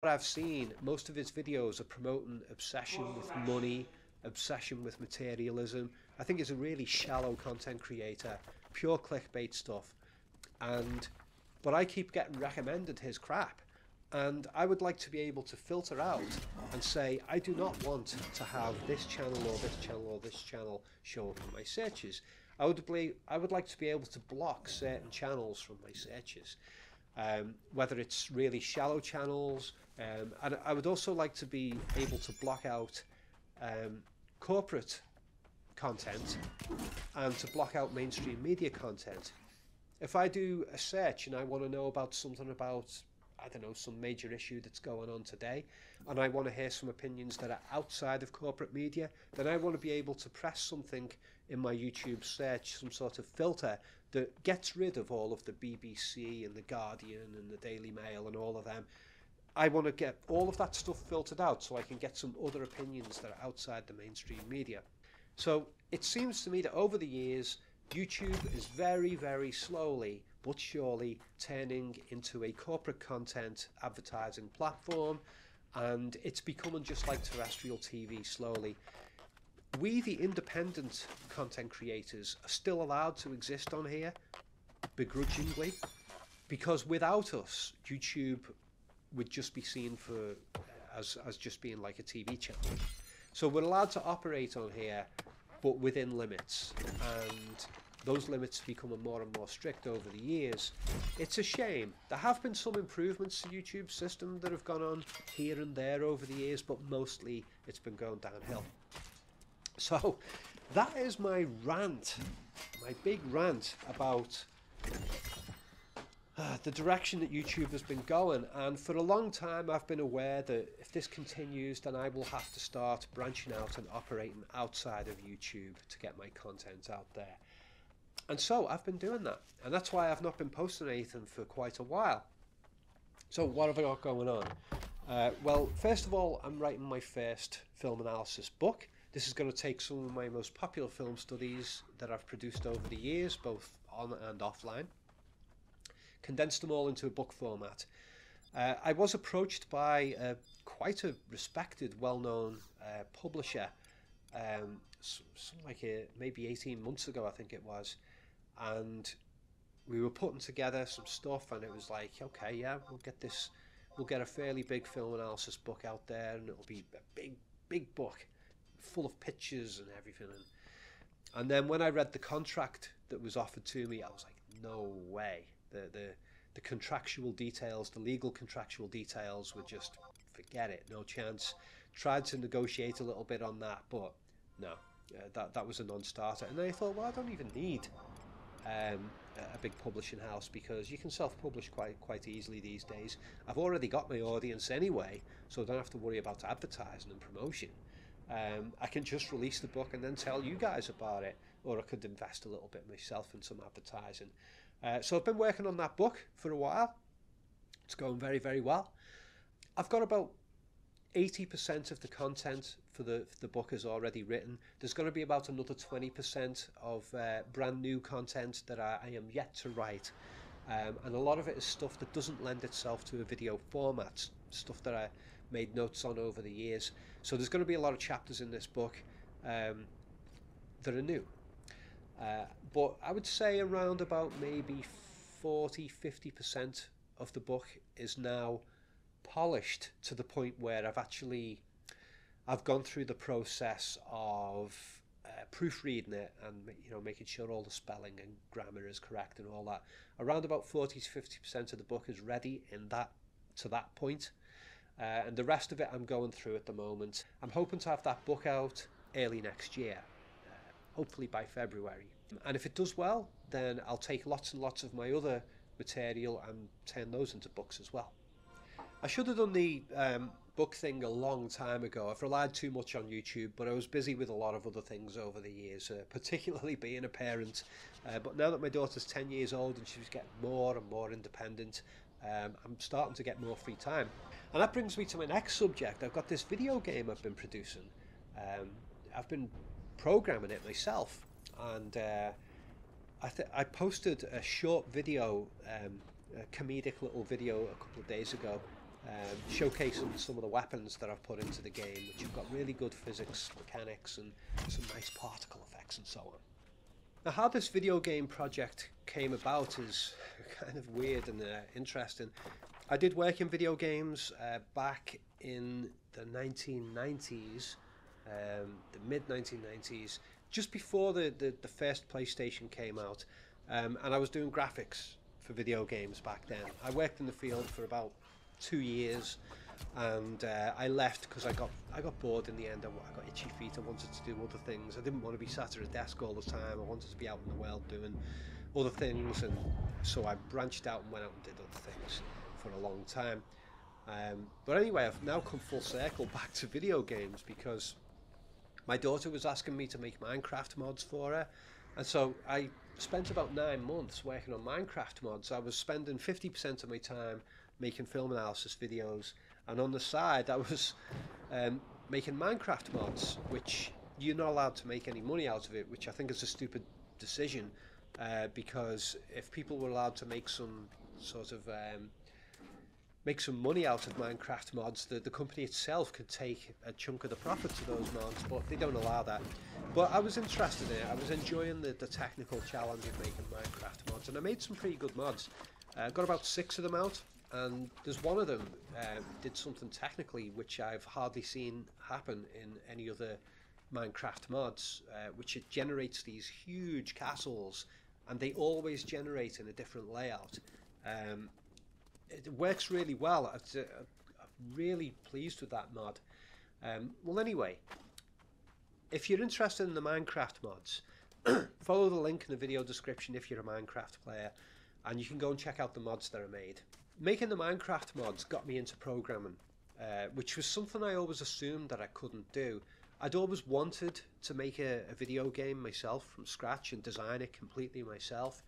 what I've seen, most of his videos are promoting obsession with money, obsession with materialism. I think he's a really shallow content creator, pure clickbait stuff. And but I keep getting recommended his crap. And I would like to be able to filter out and say, I do not want to have this channel or this channel or this channel show up in my searches. I would like to be able to block certain channels from my searches, whether it's really shallow channels. And I would also like to be able to block out corporate content and to block out mainstream media content. If I do a search and I want to know about something about, I don't know, some major issue that's going on today, and I want to hear some opinions that are outside of corporate media, then I want to be able to press something in my YouTube search, some sort of filter that gets rid of all of the BBC and the Guardian and the Daily Mail and all of them. I want to get all of that stuff filtered out so I can get some other opinions that are outside the mainstream media. So it seems to me that over the years, YouTube is very, very slowly but surely turning into a corporate content advertising platform, and it's becoming just like terrestrial TV slowly. We, the independent content creators, are still allowed to exist on here, begrudgingly, because without us, YouTube would just be seen as just being like a TV channel. So we're allowed to operate on here, but within limits, and those limits becoming more and more strict over the years. It's a shame. There have been some improvements to YouTube's system that have gone on here and there over the years, but mostly it's been going downhill. So that is my rant, my big rant about the direction that YouTube has been going. And for a long time I've been aware that if this continues, then I will have to start branching out and operating outside of YouTube to get my content out there. And so I've been doing that, and that's why I've not been posting anything for quite a while. So what have I got going on? Well, first of all, I'm writing my first film analysis book. This is going to take some of my most popular film studies that I've produced over the years, both on and offline, condense them all into a book format. I was approached by quite a respected, well-known publisher, something like maybe 18 months ago, I think it was, and we were putting together some stuff, and it was like, okay, yeah, we'll get a fairly big film analysis book out there, and it'll be a big book full of pictures and everything. And then when I read the contract that was offered to me, I was like, no way. The contractual details, the legal contractual details were just, forget it, no chance. Tried to negotiate a little bit on that, but no, that was a non-starter. And then I thought, well, I don't even need a big publishing house, because you can self-publish quite easily these days. I've already got my audience anyway, so I don't have to worry about advertising and promotion. I can just release the book and then tell you guys about it, or I could invest a little bit myself in some advertising. So I've been working on that book for a while. It's going very, very well. I've got about 80% of the content for the book is already written. There's going to be about another 20% of brand new content that I am yet to write. And a lot of it is stuff that doesn't lend itself to a video format, stuff that I made notes on over the years. So there's going to be a lot of chapters in this book that are new. But I would say around about maybe 40–50% of the book is now polished to the point where I've gone through the process of proofreading it and making sure all the spelling and grammar is correct and all that. Around about 40–50% of the book is ready to that point, and the rest of it I'm going through at the moment. I'm hoping to have that book out early next year, hopefully by February. And if it does well, then I'll take lots and lots of my other material and turn those into books as well. I should have done the book thing a long time ago. I've relied too much on YouTube, but I was busy with a lot of other things over the years, particularly being a parent. But now that my daughter's 10 years old and she's getting more and more independent, I'm starting to get more free time. And that brings me to my next subject. I've got this video game I've been producing. I've been programming it myself, and I posted a short video, a comedic little video a couple of days ago, showcasing some of the weapons that I've put into the game, which have got really good physics, mechanics, and some nice particle effects and so on. Now, how this video game project came about is kind of weird and interesting. I did work in video games back in the 1990s, the mid-1990s, just before the first PlayStation came out, and I was doing graphics for video games back then. I worked in the field for about 2 years, and I left because I got bored in the end. I got itchy feet. I wanted to do other things. I didn't want to be sat at a desk all the time. I wanted to be out in the world doing other things, and so I branched out and went out and did other things for a long time. But anyway, I've now come full circle back to video games because my daughter was asking me to make Minecraft mods for her, and so I spent about 9 months working on Minecraft mods. I was spending 50% of my time making film analysis videos, and on the side I was making Minecraft mods, which you're not allowed to make any money out of it, which I think is a stupid decision, because if people were allowed to make some sort of make some money out of Minecraft mods, the company itself could take a chunk of the profits of those mods, but they don't allow that. But I was interested in it. I was enjoying the technical challenge of making Minecraft mods, and I made some pretty good mods. Got about 6 of them out, and there's one of them did something technically which I've hardly seen happen in any other Minecraft mods, which it generates these huge castles, and they always generate in a different layout. It works really well. I'm really pleased with that mod. Well, anyway, if you're interested in the Minecraft mods, follow the link in the video description if you're a Minecraft player, and you can go and check out the mods that are made. Making the Minecraft mods got me into programming, which was something I always assumed that I couldn't do. I'd always wanted to make a video game myself from scratch and design it completely myself.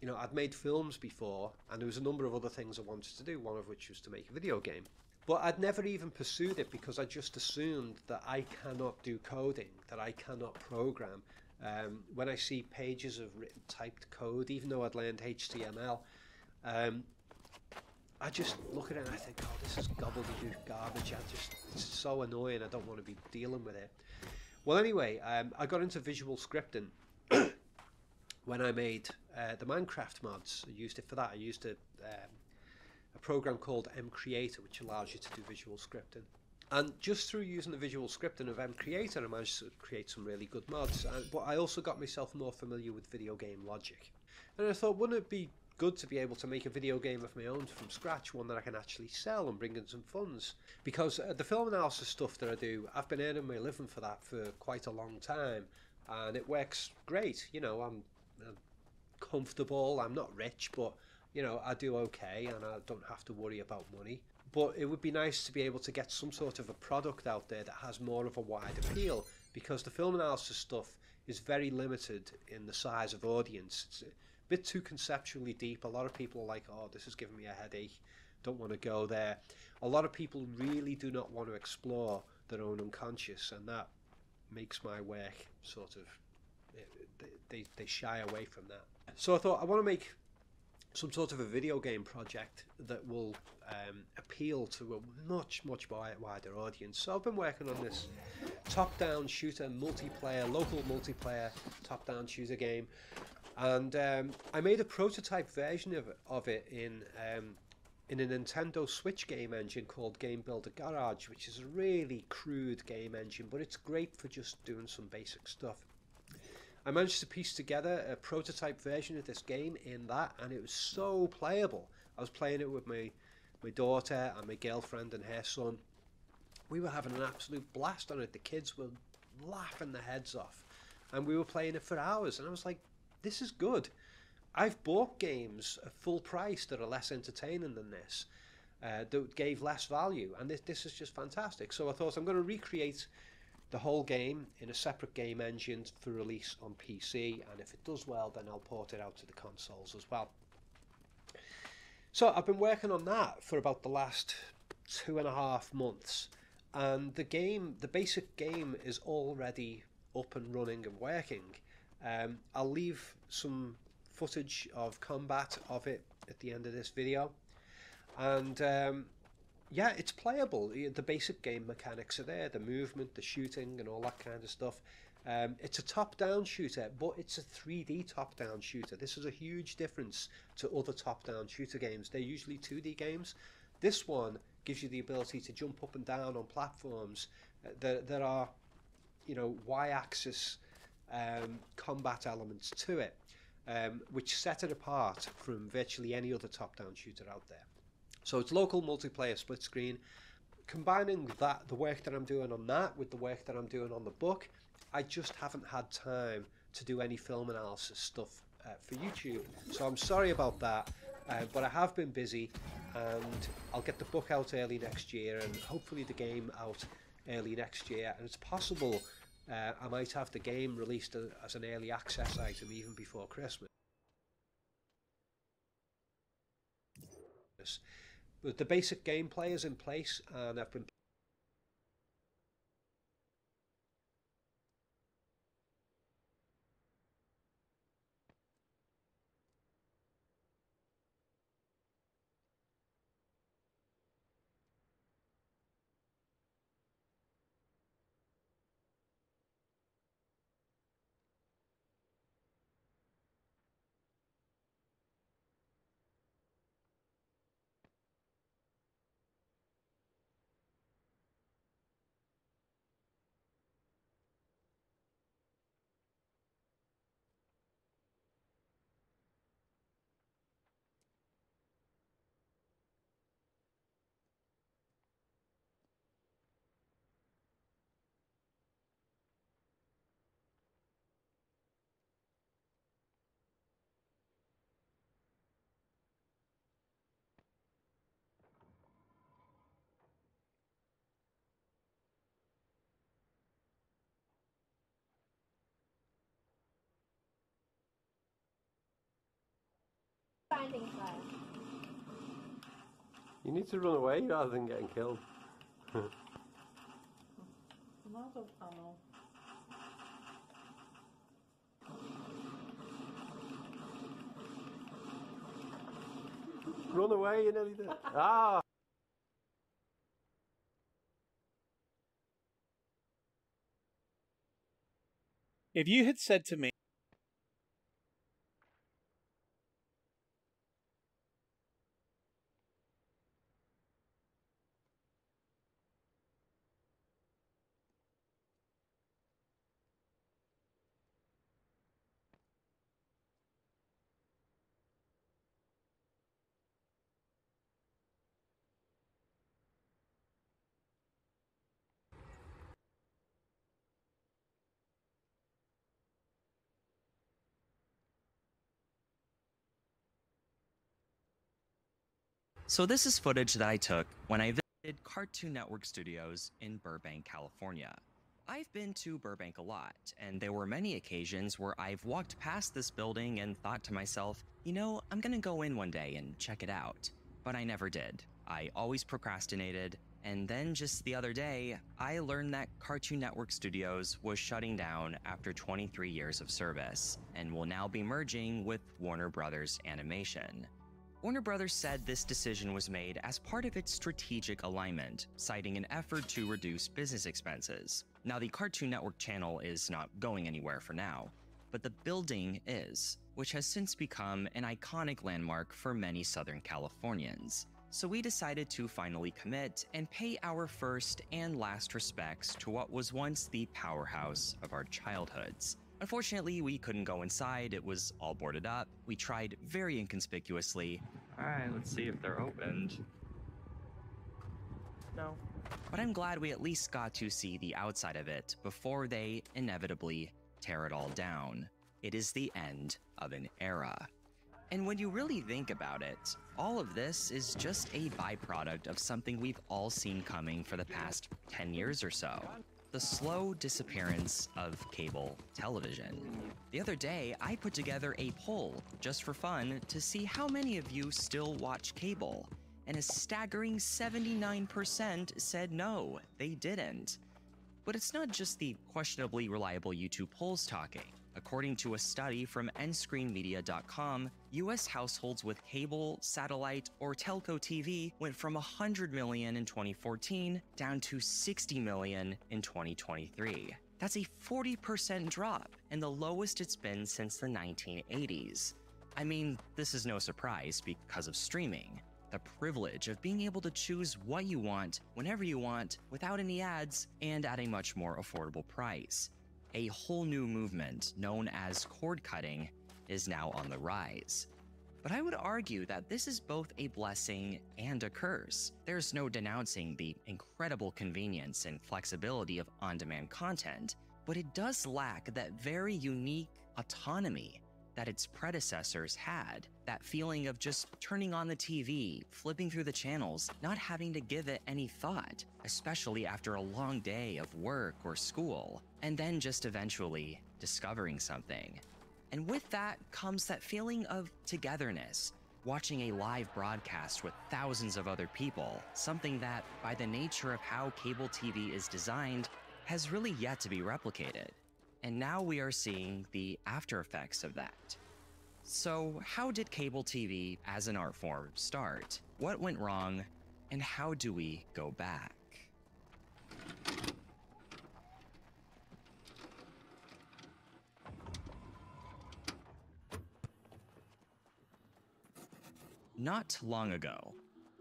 You know, I'd made films before, and there was a number of other things I wanted to do, one of which was to make a video game. But I'd never even pursued it because I just assumed that I cannot do coding, that I cannot program. When I see pages of written typed code, even though I'd learned HTML, I just look at it and I think, oh, this is gobbledygook garbage. It's so annoying. I don't want to be dealing with it. Well, anyway, I got into visual scripting when I made the Minecraft mods. I used it for that. I used a program called MCreator, which allows you to do visual scripting. And just through using the visual scripting of MCreator, I managed to create some really good mods. But I also got myself more familiar with video game logic. And I thought, wouldn't it be good to be able to make a video game of my own from scratch, one that I can actually sell and bring in some funds? Because the film analysis stuff that I do, I've been earning my living for that for quite a long time, and it works great. You know, I'm comfortable, I'm not rich, but you know, I do okay, and I don't have to worry about money. But it would be nice to be able to get some sort of a product out there that has more of a wide appeal, because the film analysis stuff is very limited in the size of audience. It's a bit too conceptually deep. A lot of people are like, oh, this is giving me a headache, don't want to go there. A lot of people really do not want to explore their own unconscious, and that makes my work sort of, they shy away from that. So I thought I want to make some sort of a video game project that will appeal to a much wider audience. So I've been working on this top-down shooter multiplayer, local multiplayer top-down shooter game, and I made a prototype version of it in a Nintendo Switch game engine called Game Builder Garage, which is a really crude game engine, but it's great for just doing some basic stuff. I managed to piece together a prototype version of this game in that, and it was so playable. I was playing it with my daughter and my girlfriend and her son. We were having an absolute blast on it. The kids were laughing their heads off, and we were playing it for hours, and I was like, this is good. I've bought games at full price that are less entertaining than this, that gave less value, and this is just fantastic. So I thought, I'm going to recreate the whole game in a separate game engine for release on PC, and if it does well, then I'll port it out to the consoles as well. So I've been working on that for about the last 2.5 months, and the basic game is already up and running and working. I'll leave some footage of combat of it at the end of this video, and Yeah, it's playable. The basic game mechanics are there, the movement, the shooting, and all that kind of stuff. It's a top-down shooter, but it's a 3D top-down shooter. This is a huge difference to other top-down shooter games. They're usually 2D games. This one gives you the ability to jump up and down on platforms. There are, y-axis combat elements to it, which set it apart from virtually any other top-down shooter out there. So it's local multiplayer split screen. Combining the work that I'm doing on that with the work that I'm doing on the book, I just haven't had time to do any film analysis stuff for YouTube. So I'm sorry about that, but I have been busy, and I'll get the book out early next year and hopefully the game out early next year. And it's possible I might have the game released as an early access item even before Christmas. But the basic gameplay is in place, and I've been You need to run away rather than getting killed. Run away, you nearly did. Ah! If you had said to me, So this is footage that I took when I visited Cartoon Network Studios in Burbank, California. I've been to Burbank a lot, and there were many occasions where I've walked past this building and thought to myself, I'm gonna go in one day and check it out. But I never did. I always procrastinated, and then just the other day, I learned that Cartoon Network Studios was shutting down after 23 years of service, and will now be merging with Warner Brothers Animation. Warner Brothers said this decision was made as part of its strategic alignment, citing an effort to reduce business expenses. Now, the Cartoon Network channel is not going anywhere for now, but the building is, which has since become an iconic landmark for many Southern Californians. So we decided to finally commit and pay our first and last respects to what was once the powerhouse of our childhoods. Unfortunately, we couldn't go inside, it was all boarded up. We tried very inconspicuously. Alright, let's see if they're opened. No. But I'm glad we at least got to see the outside of it before they inevitably tear it all down. It is the end of an era. And when you really think about it, all of this is just a byproduct of something we've all seen coming for the past 10 years or so. The slow disappearance of cable television. The other day, I put together a poll, just for fun, to see how many of you still watch cable, and a staggering 79% said no, they didn't. But it's not just the questionably reliable YouTube polls talking. According to a study from nscreenmedia.com, US households with cable, satellite, or telco TV went from 100 million in 2014 down to 60 million in 2023. That's a 40% drop, and the lowest it's been since the 1980s. I mean, this is no surprise because of streaming. The privilege of being able to choose what you want, whenever you want, without any ads, and at a much more affordable price. A whole new movement known as cord cutting is now on the rise. But I would argue that this is both a blessing and a curse. There's no denouncing the incredible convenience and flexibility of on-demand content, but it does lack that very unique autonomy that its predecessors had. That feeling of just turning on the TV, flipping through the channels, not having to give it any thought, especially after a long day of work or school, and then just eventually discovering something. And with that comes that feeling of togetherness, watching a live broadcast with thousands of other people, something that, by the nature of how cable TV is designed, has really yet to be replicated. And now we are seeing the after effects of that. So, how did cable TV as an art form start? What went wrong? And how do we go back? Not long ago,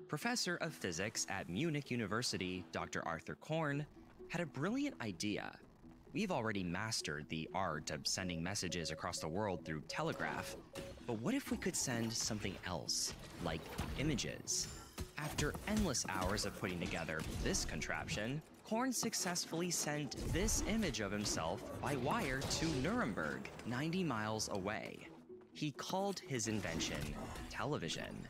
Professor of Physics at Munich University, Dr. Arthur Korn, had a brilliant idea. We've already mastered the art of sending messages across the world through telegraph, but what if we could send something else, like images? After endless hours of putting together this contraption, Korn successfully sent this image of himself by wire to Nuremberg, 90 miles away. He called his invention television.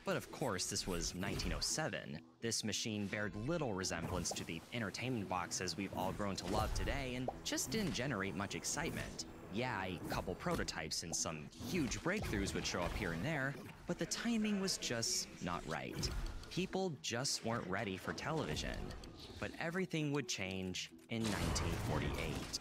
But of course, this was 1907. This machine bared little resemblance to the entertainment boxes we've all grown to love today and just didn't generate much excitement. Yeah, a couple prototypes and some huge breakthroughs would show up here and there, but the timing was just not right. People just weren't ready for television. But everything would change in 1948.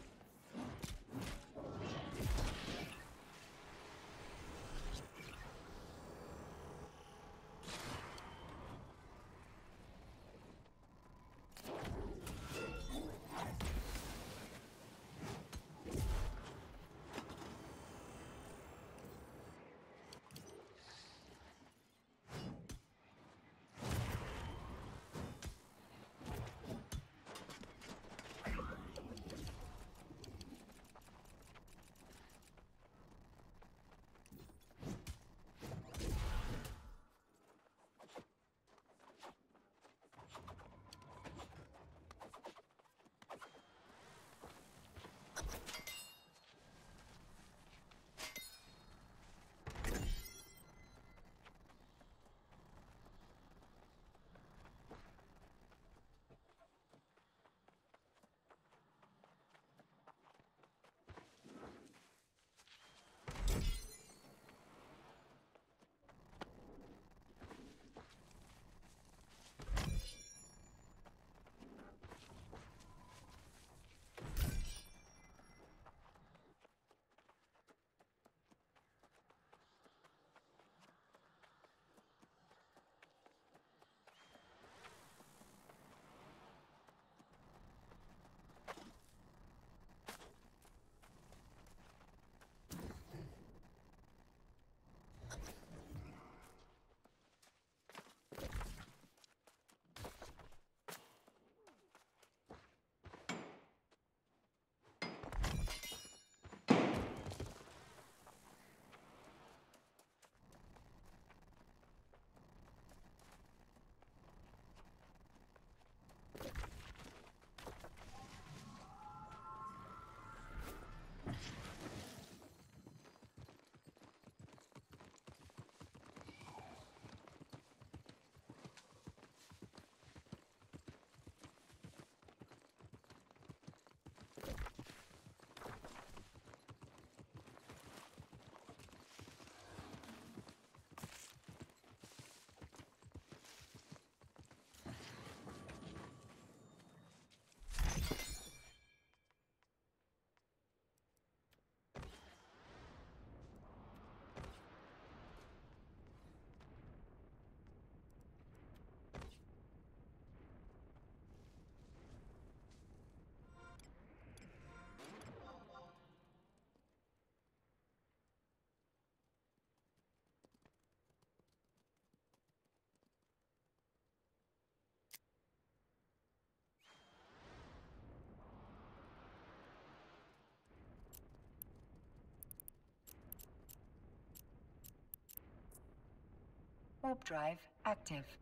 Warp drive active.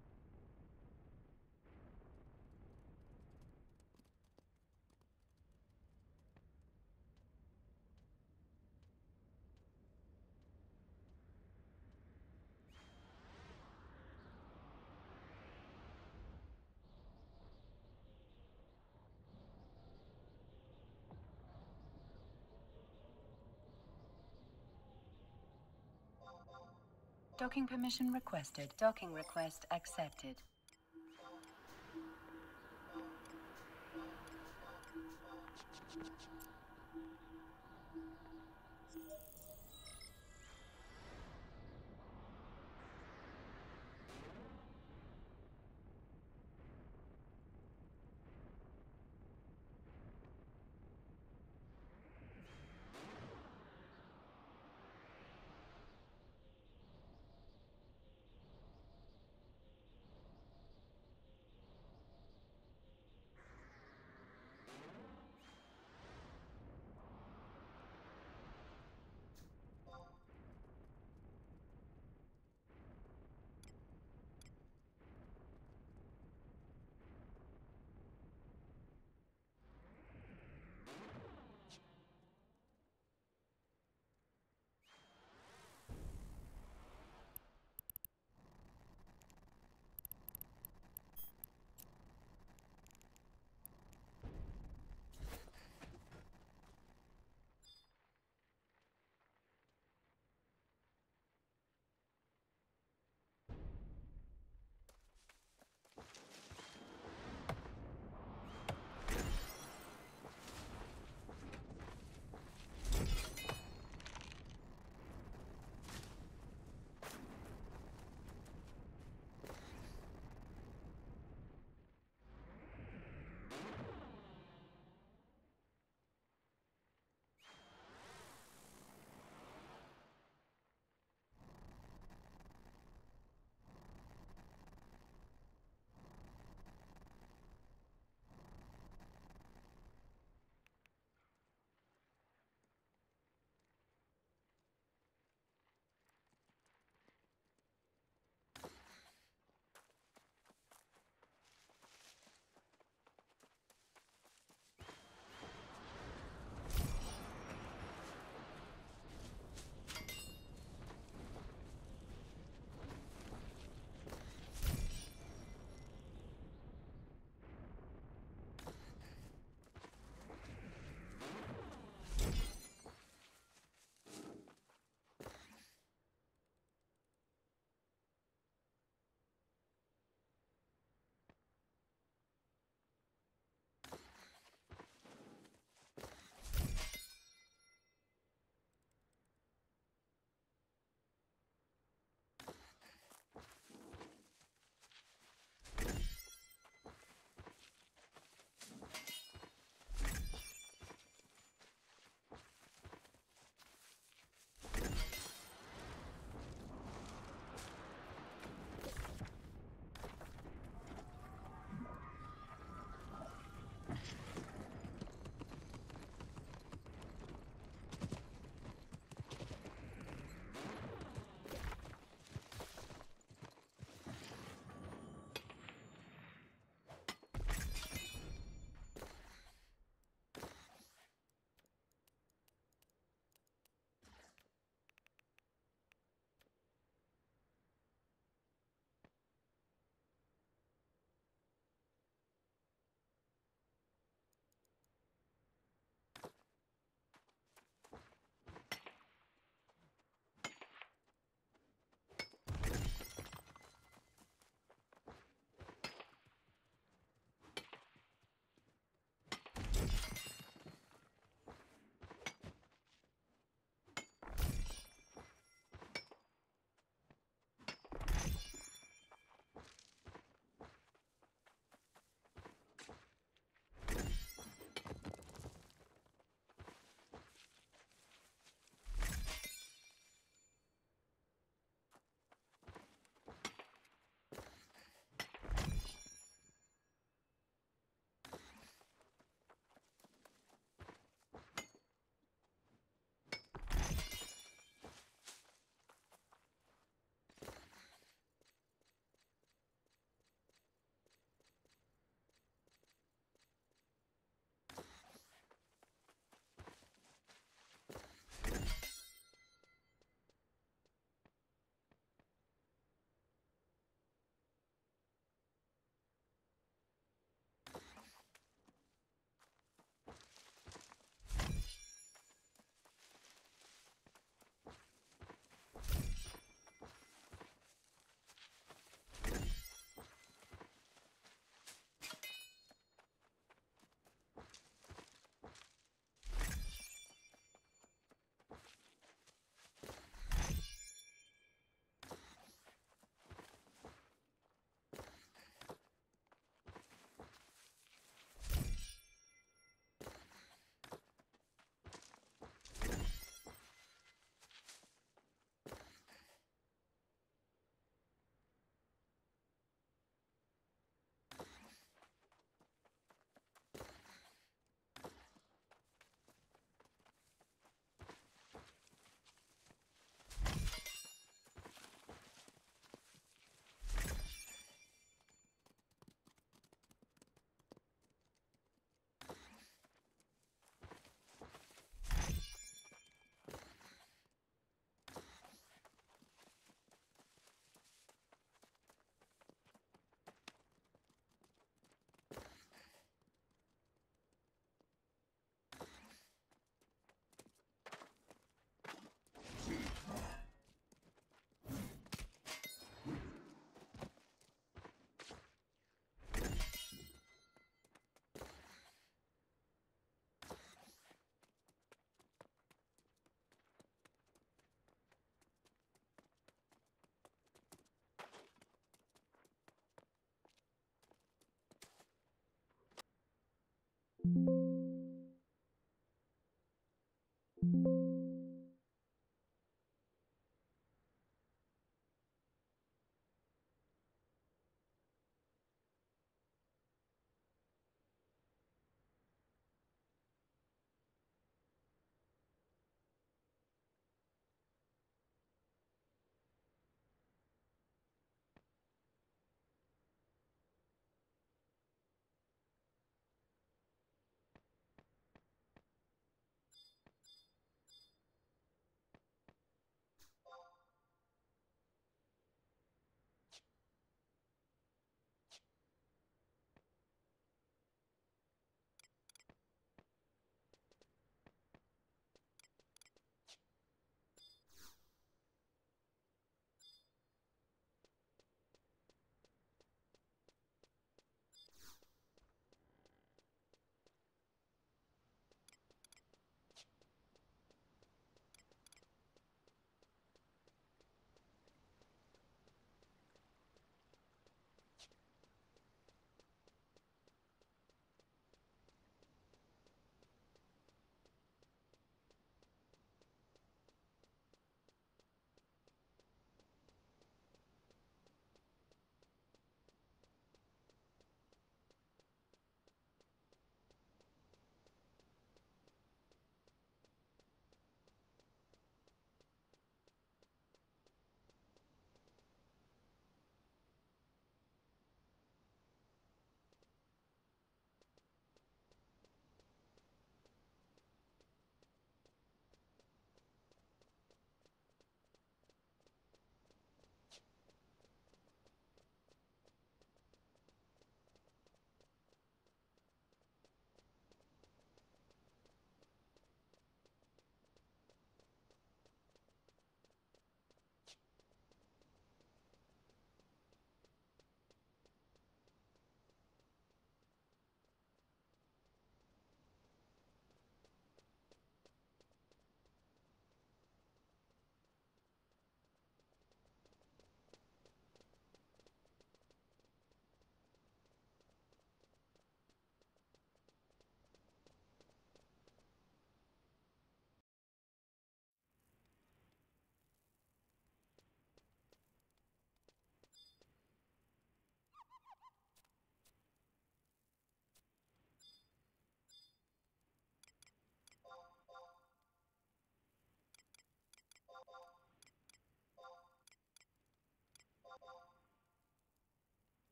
Docking permission requested. Docking request accepted.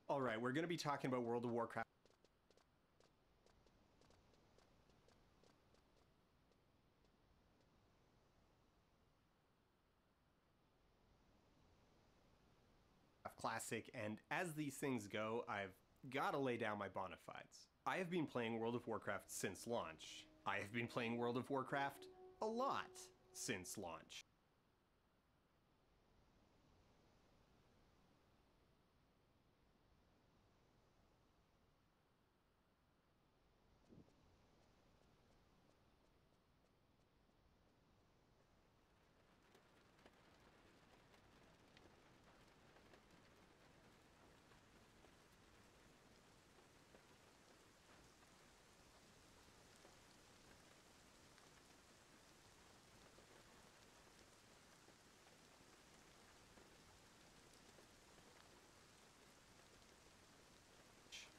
All right, we're going to be talking about World of Warcraft Classic, and as these things go, I've got to lay down my bona fides. I have been playing World of Warcraft since launch. I have been playing World of Warcraft a lot since launch.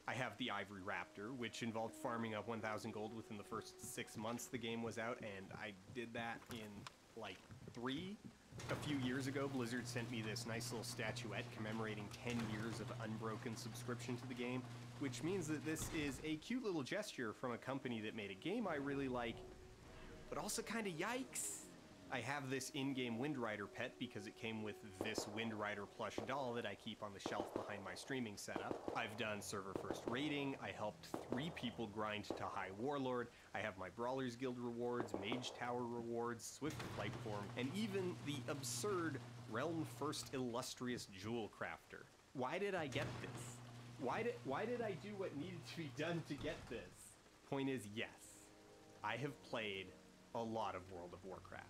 I have the Ivory Raptor, which involved farming up 1,000 gold within the first 6 months the game was out, and I did that in, like, 3. A few years ago, Blizzard sent me this nice little statuette commemorating 10 years of unbroken subscription to the game, which means that this is a cute little gesture from a company that made a game I really like, but also kind of yikes. I have this in-game Wind Rider pet because it came with this Wind Rider plush doll that I keep on the shelf behind my streaming setup. I've done server first raiding, I helped 3 people grind to High Warlord, I have my Brawlers Guild rewards, Mage Tower rewards, Swift Flight Form, and even the absurd Realm First Illustrious Jewel Crafter. Why did I get this? Why did I do what needed to be done to get this? Point is, yes, I have played a lot of World of Warcraft.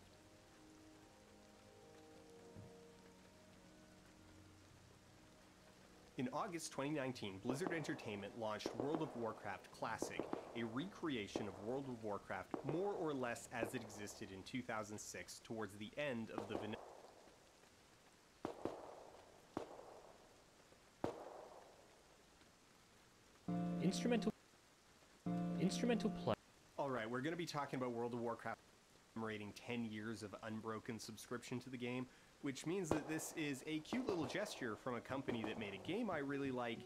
In August 2019, Blizzard Entertainment launched World of Warcraft Classic, a recreation of World of Warcraft more or less as it existed in 2006 towards the end of the vanilla. Instrumental play. Alright, we're going to be talking about World of Warcraft commemorating 10 years of unbroken subscription to the game, which means that this is a cute little gesture from a company that made a game I really like,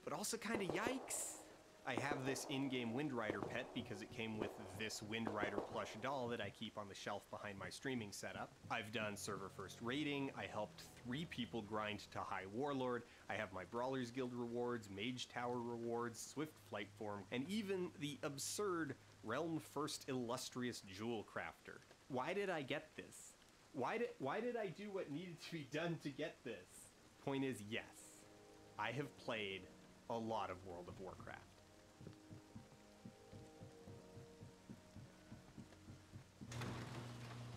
but also kind of yikes. I have this in-game Wind Rider pet because it came with this Wind Rider plush doll that I keep on the shelf behind my streaming setup. I've done server first raiding, I helped 3 people grind to High Warlord, I have my Brawlers Guild rewards, Mage Tower rewards, Swift Flight Form, and even the absurd Realm First Illustrious Jewel Crafter. Why did I get this? Why did I do what needed to be done to get this? Point is, yes, I have played a lot of World of Warcraft.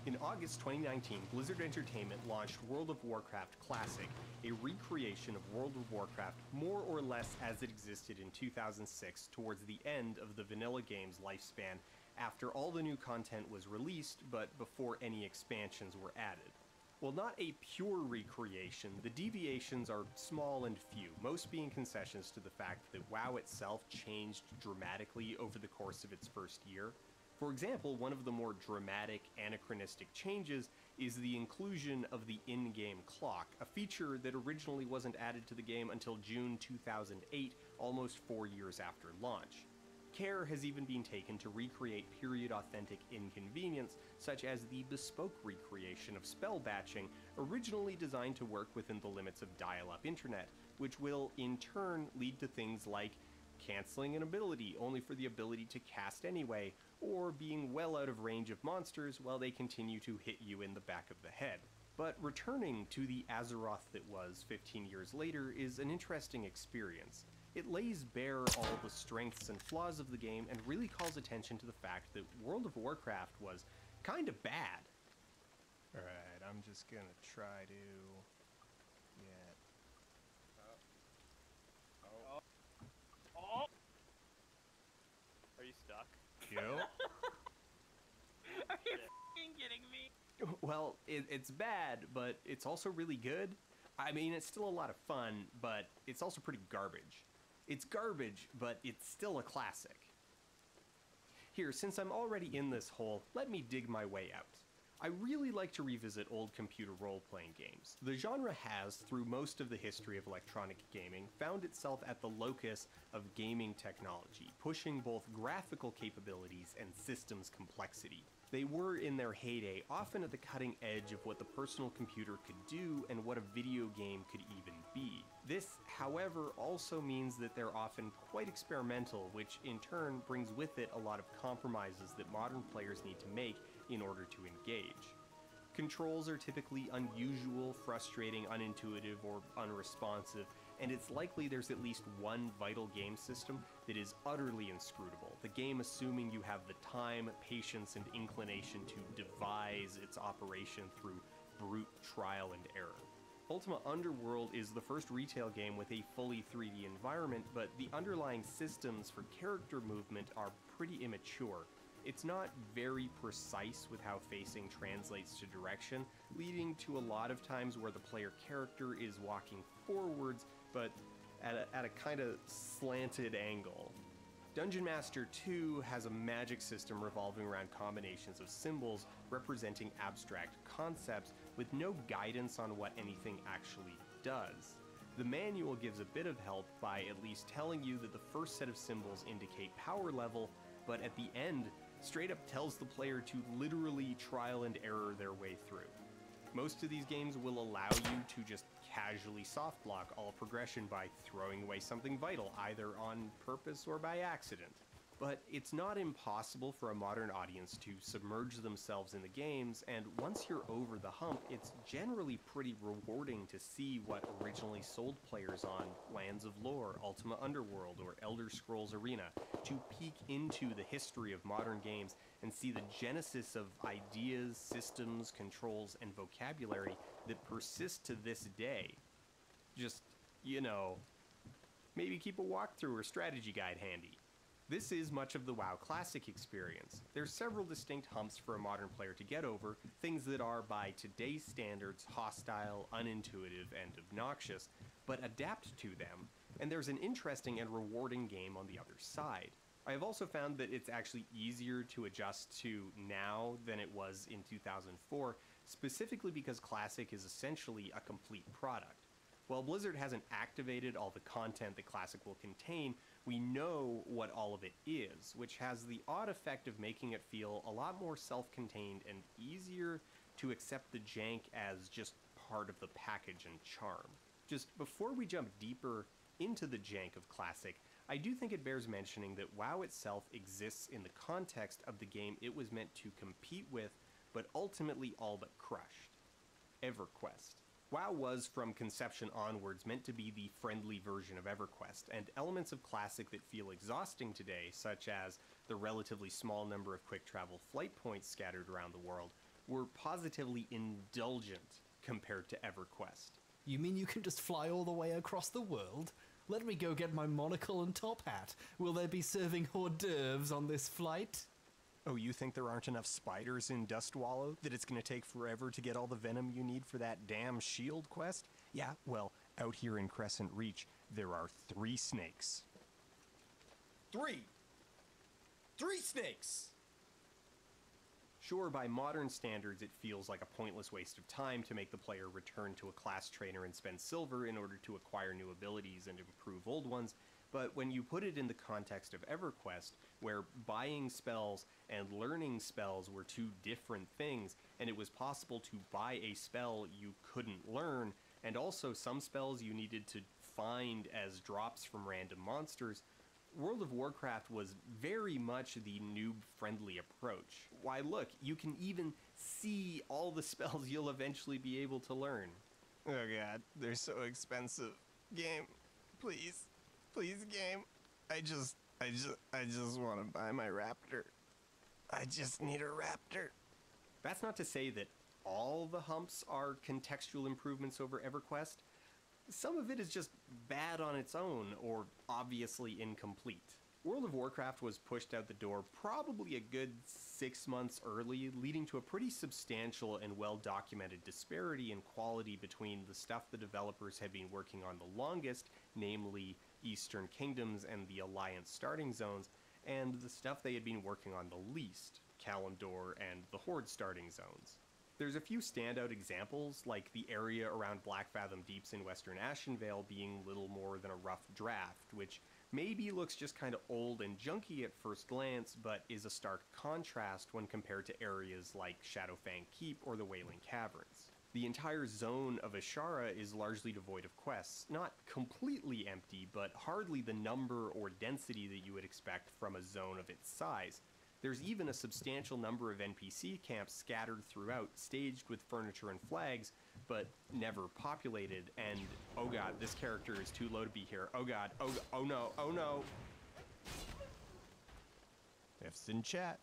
In August 2019, Blizzard Entertainment launched World of Warcraft Classic, a recreation of World of Warcraft more or less as it existed in 2006 towards the end of the vanilla game's lifespan, after all the new content was released, but before any expansions were added. While not a pure recreation, the deviations are small and few, most being concessions to the fact that WoW itself changed dramatically over the course of its first year. For example, one of the more dramatic, anachronistic changes is the inclusion of the in-game clock, a feature that originally wasn't added to the game until June 2008, almost 4 years after launch. Care has even been taken to recreate period-authentic inconvenience, such as the bespoke recreation of spell batching, originally designed to work within the limits of dial-up internet, which will, in turn, lead to things like canceling an ability only for the ability to cast anyway, or being well out of range of monsters while they continue to hit you in the back of the head. But returning to the Azeroth that was 15 years later is an interesting experience. It lays bare all the strengths and flaws of the game and really calls attention to the fact that World of Warcraft was kind of bad. Alright, I'm just gonna try to get... Oh! Are you stuck? Yo? Are you f***ing kidding me? Well, it's bad, but it's also really good. I mean, it's still a lot of fun, but it's also pretty garbage. It's garbage, but it's still a classic. Here, since I'm already in this hole, let me dig my way out. I really like to revisit old computer role-playing games. The genre has, through most of the history of electronic gaming, found itself at the locus of gaming technology, pushing both graphical capabilities and systems complexity. They were, in their heyday, often at the cutting edge of what the personal computer could do and what a video game could even be. This, however, also means that they're often quite experimental, which in turn brings with it a lot of compromises that modern players need to make in order to engage. Controls are typically unusual, frustrating, unintuitive, or unresponsive, and it's likely there's at least one vital game system that is utterly inscrutable, the game assuming you have the time, patience, and inclination to devise its operation through brute trial and error. Ultima Underworld is the first retail game with a fully 3D environment, but the underlying systems for character movement are pretty immature. It's not very precise with how facing translates to direction, leading to a lot of times where the player character is walking forwards, but at a kind of slanted angle. Dungeon Master 2 has a magic system revolving around combinations of symbols representing abstract concepts with no guidance on what anything actually does. The manual gives a bit of help by at least telling you that the first set of symbols indicate power level, but at the end, straight up tells the player to literally trial and error their way through. Most of these games will allow you to just casually soft block all progression by throwing away something vital, either on purpose or by accident. But it's not impossible for a modern audience to submerge themselves in the games, and once you're over the hump, it's generally pretty rewarding to see what originally sold players on Lands of Lore, Ultima Underworld, or Elder Scrolls Arena, to peek into the history of modern games and see the genesis of ideas, systems, controls, and vocabulary that persist to this day. Just, you know, maybe keep a walkthrough or strategy guide handy. This is much of the WoW Classic experience. There's several distinct humps for a modern player to get over, things that are, by today's standards, hostile, unintuitive, and obnoxious, but adapt to them, and there's an interesting and rewarding game on the other side. I have also found that it's actually easier to adjust to now than it was in 2004, specifically because Classic is essentially a complete product. While Blizzard hasn't activated all the content that Classic will contain, we know what all of it is, which has the odd effect of making it feel a lot more self-contained and easier to accept the jank as just part of the package and charm. Just before we jump deeper into the jank of Classic, I do think it bears mentioning that WoW itself exists in the context of the game it was meant to compete with, but ultimately all but crushed: EverQuest. WoW was, from conception onwards, meant to be the friendly version of EverQuest, and elements of Classic that feel exhausting today, such as the relatively small number of quick travel flight points scattered around the world, were positively indulgent compared to EverQuest. You mean you can just fly all the way across the world? Let me go get my monocle and top hat. Will they be serving hors d'oeuvres on this flight? Oh, you think there aren't enough spiders in Dustwallow? That it's gonna take forever to get all the venom you need for that damn shield quest? Yeah, well, out here in Crescent Reach, there are 3 snakes. 3 snakes! Sure, by modern standards, it feels like a pointless waste of time to make the player return to a class trainer and spend silver in order to acquire new abilities and improve old ones, but when you put it in the context of EverQuest, where buying spells and learning spells were 2 different things, and it was possible to buy a spell you couldn't learn, and also some spells you needed to find as drops from random monsters, World of Warcraft was very much the noob-friendly approach. Why look, you can even see all the spells you'll eventually be able to learn. Oh god, they're so expensive. Game, please. Please, game. I just want to buy my raptor. I just need a raptor. That's not to say that all the humps are contextual improvements over EverQuest. Some of it is just bad on its own, or obviously incomplete. World of Warcraft was pushed out the door probably a good 6 months early, leading to a pretty substantial and well-documented disparity in quality between the stuff the developers had been working on the longest, namely Eastern Kingdoms and the Alliance starting zones, and the stuff they had been working on the least, Kalimdor and the Horde starting zones. There's a few standout examples, like the area around Black Fathom Deeps in Western Ashenvale being little more than a rough draft, which maybe looks just kind of old and junky at first glance, but is a stark contrast when compared to areas like Shadowfang Keep or the Wailing Caverns. The entire zone of Ashara is largely devoid of quests, not completely empty, but hardly the number or density that you would expect from a zone of its size. There's even a substantial number of NPC camps scattered throughout, staged with furniture and flags, but never populated, and oh god, this character is too low to be here. Oh god, oh no, oh no! F's in chat.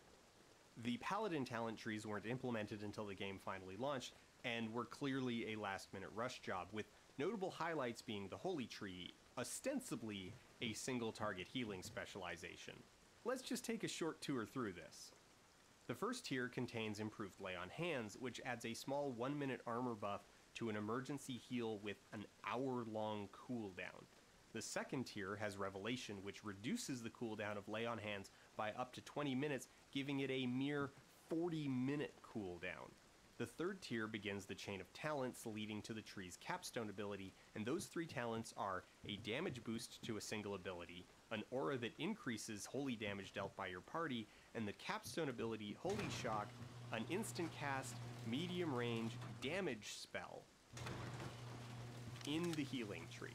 The Paladin talent trees weren't implemented until the game finally launched, and were clearly a last-minute rush job, with notable highlights being the Holy Tree, ostensibly a single-target healing specialization. Let's just take a short tour through this. The first tier contains improved Lay on Hands, which adds a small 1-minute armor buff to an emergency heal with an hour-long cooldown. The second tier has Revelation, which reduces the cooldown of Lay on Hands by up to 20 minutes, giving it a mere 40-minute cooldown. The third tier begins the chain of talents leading to the tree's capstone ability, and those 3 talents are a damage boost to a single ability, an aura that increases holy damage dealt by your party, and the capstone ability Holy Shock, an instant cast, medium range damage spell in the healing tree.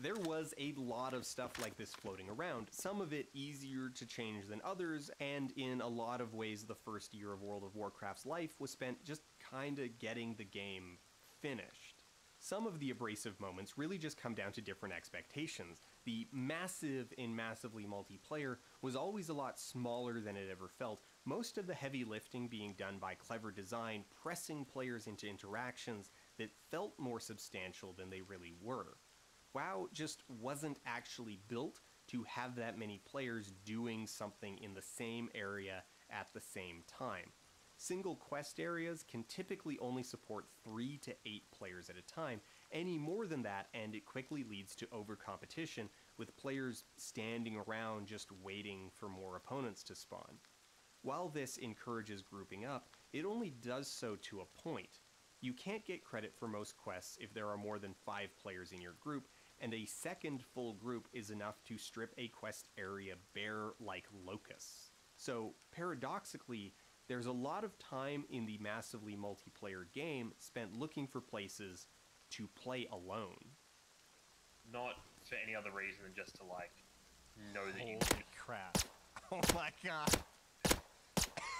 There was a lot of stuff like this floating around, some of it easier to change than others, and in a lot of ways the first year of World of Warcraft's life was spent just kinda getting the game finished. Some of the abrasive moments really just come down to different expectations. The massive in Massively Multiplayer was always a lot smaller than it ever felt, most of the heavy lifting being done by clever design, pressing players into interactions that felt more substantial than they really were. WoW just wasn't actually built to have that many players doing something in the same area at the same time. Single quest areas can typically only support 3 to 8 players at a time. Any more than that, and it quickly leads to overcompetition, with players standing around just waiting for more opponents to spawn. While this encourages grouping up, it only does so to a point. You can't get credit for most quests if there are more than 5 players in your group, and a second full group is enough to strip a quest area bare like locusts. So, paradoxically, there's a lot of time in the Massively Multiplayer game spent looking for places to play alone. Not for any other reason than just to, like, know that you... Holy crap. Oh my god.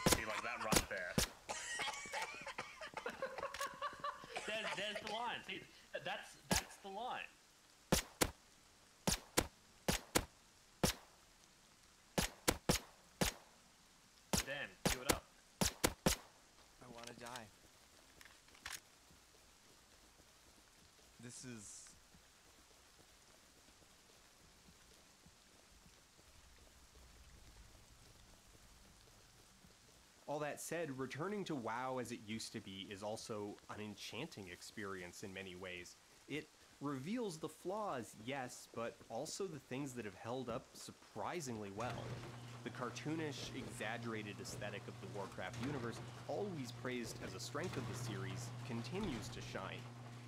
See, like that right there. There's the line. See, that's the line. Damn, cue it up. I want to die. This is... All that said, returning to WoW as it used to be is also an enchanting experience in many ways. It reveals the flaws, yes, but also the things that have held up surprisingly well. The cartoonish, exaggerated aesthetic of the Warcraft universe, always praised as a strength of the series, continues to shine.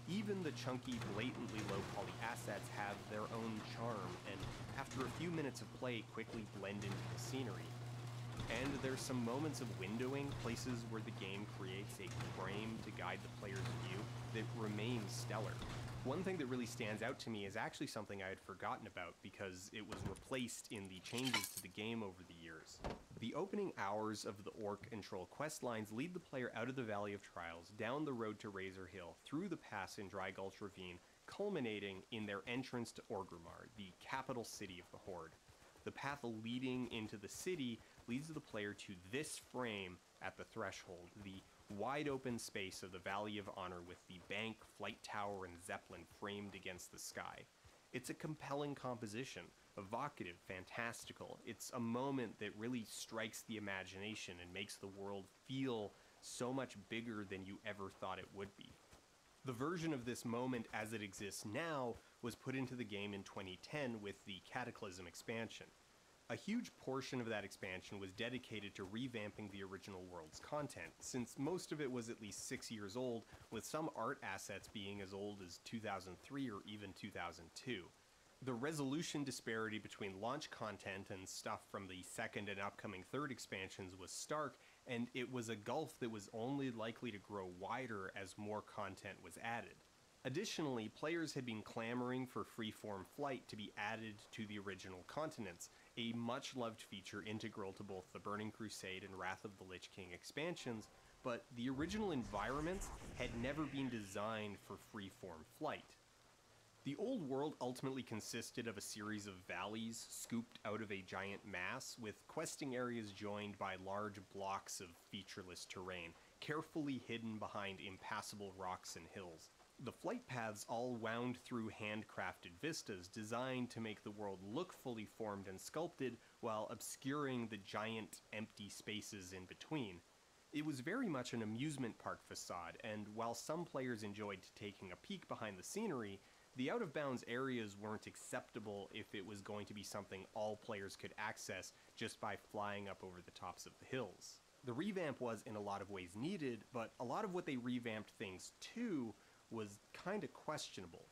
Even the chunky, blatantly low-poly assets have their own charm, and after a few minutes of play, quickly blend into the scenery. And there's some moments of windowing, places where the game creates a frame to guide the player's view that remain stellar. One thing that really stands out to me is actually something I had forgotten about because it was replaced in the changes to the game over the years. The opening hours of the Orc and Troll quest lines lead the player out of the Valley of Trials, down the road to Razor Hill, through the pass in Dry Gulch Ravine, culminating in their entrance to Orgrimmar, the capital city of the Horde. The path leading into the city leads the player to this frame at the threshold, the wide open space of the Valley of Honor with the bank, flight tower, and zeppelin framed against the sky. It's a compelling composition, evocative, fantastical. It's a moment that really strikes the imagination and makes the world feel so much bigger than you ever thought it would be. The version of this moment as it exists now was put into the game in 2010 with the Cataclysm expansion. A huge portion of that expansion was dedicated to revamping the original world's content, since most of it was at least 6 years old, with some art assets being as old as 2003 or even 2002. The resolution disparity between launch content and stuff from the second and upcoming third expansions was stark, and it was a gulf that was only likely to grow wider as more content was added. Additionally, players had been clamoring for freeform flight to be added to the original continents, a much-loved feature integral to both the Burning Crusade and Wrath of the Lich King expansions, but the original environments had never been designed for freeform flight. The old world ultimately consisted of a series of valleys scooped out of a giant mass, with questing areas joined by large blocks of featureless terrain, carefully hidden behind impassable rocks and hills. The flight paths all wound through handcrafted vistas designed to make the world look fully formed and sculpted while obscuring the giant empty spaces in between. It was very much an amusement park facade, and while some players enjoyed taking a peek behind the scenery, the out-of-bounds areas weren't acceptable if it was going to be something all players could access just by flying up over the tops of the hills. The revamp was in a lot of ways needed, but a lot of what they revamped things to was kinda questionable.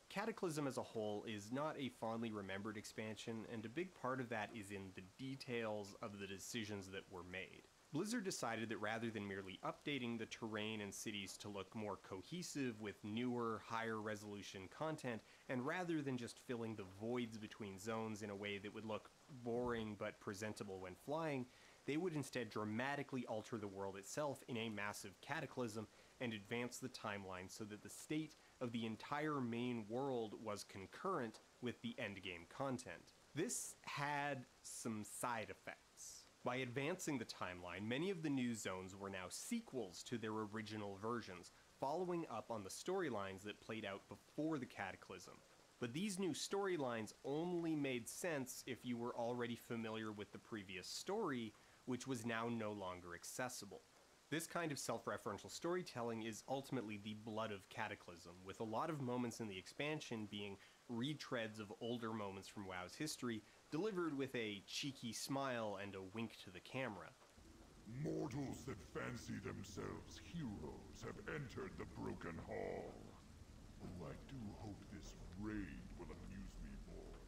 Cataclysm as a whole is not a fondly remembered expansion, and a big part of that is in the details of the decisions that were made. Blizzard decided that rather than merely updating the terrain and cities to look more cohesive with newer, higher resolution content, and rather than just filling the voids between zones in a way that would look boring but presentable when flying, they would instead dramatically alter the world itself in a massive cataclysm and advance the timeline so that the state of the entire main world was concurrent with the endgame content. This had some side effects. By advancing the timeline, many of the new zones were now sequels to their original versions, following up on the storylines that played out before the cataclysm. But these new storylines only made sense if you were already familiar with the previous story, which was now no longer accessible. This kind of self-referential storytelling is ultimately the blood of Cataclysm, with a lot of moments in the expansion being retreads of older moments from WoW's history, delivered with a cheeky smile and a wink to the camera. Mortals that fancy themselves heroes have entered the Broken Hall. Oh, I do hope this raid will amuse me more.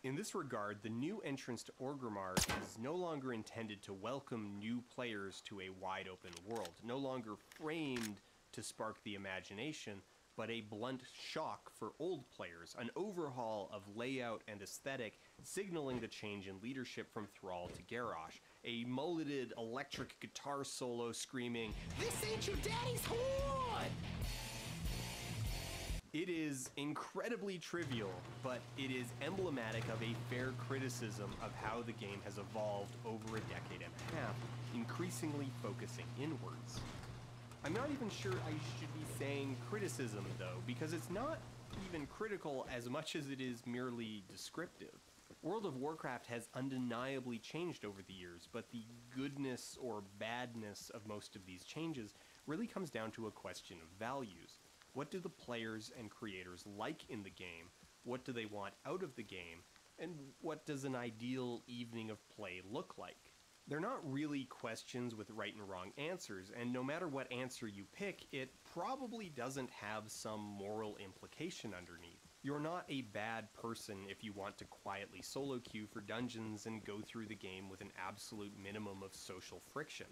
In this regard, the new entrance to Orgrimmar is no longer intended to welcome new players to a wide-open world, no longer framed to spark the imagination, but a blunt shock for old players, an overhaul of layout and aesthetic, signaling the change in leadership from Thrall to Garrosh, a mulleted electric guitar solo screaming, "This ain't your daddy's horn!" It is incredibly trivial, but it is emblematic of a fair criticism of how the game has evolved over a decade and a half, increasingly focusing inwards. I'm not even sure I should be saying criticism, though, because it's not even critical as much as it is merely descriptive. World of Warcraft has undeniably changed over the years, but the goodness or badness of most of these changes really comes down to a question of values. What do the players and creators like in the game? What do they want out of the game? And what does an ideal evening of play look like? They're not really questions with right and wrong answers, and no matter what answer you pick, it probably doesn't have some moral implication underneath. You're not a bad person if you want to quietly solo queue for dungeons and go through the game with an absolute minimum of social friction.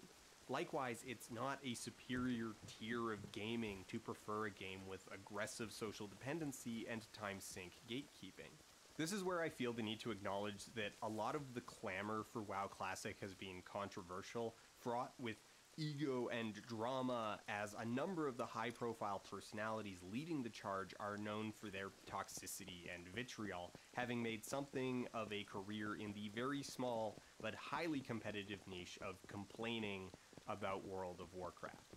Likewise, it's not a superior tier of gaming to prefer a game with aggressive social dependency and time sink gatekeeping. This is where I feel the need to acknowledge that a lot of the clamor for WoW Classic has been controversial, fraught with ego and drama, as a number of the high-profile personalities leading the charge are known for their toxicity and vitriol, having made something of a career in the very small but highly competitive niche of complaining about World of Warcraft.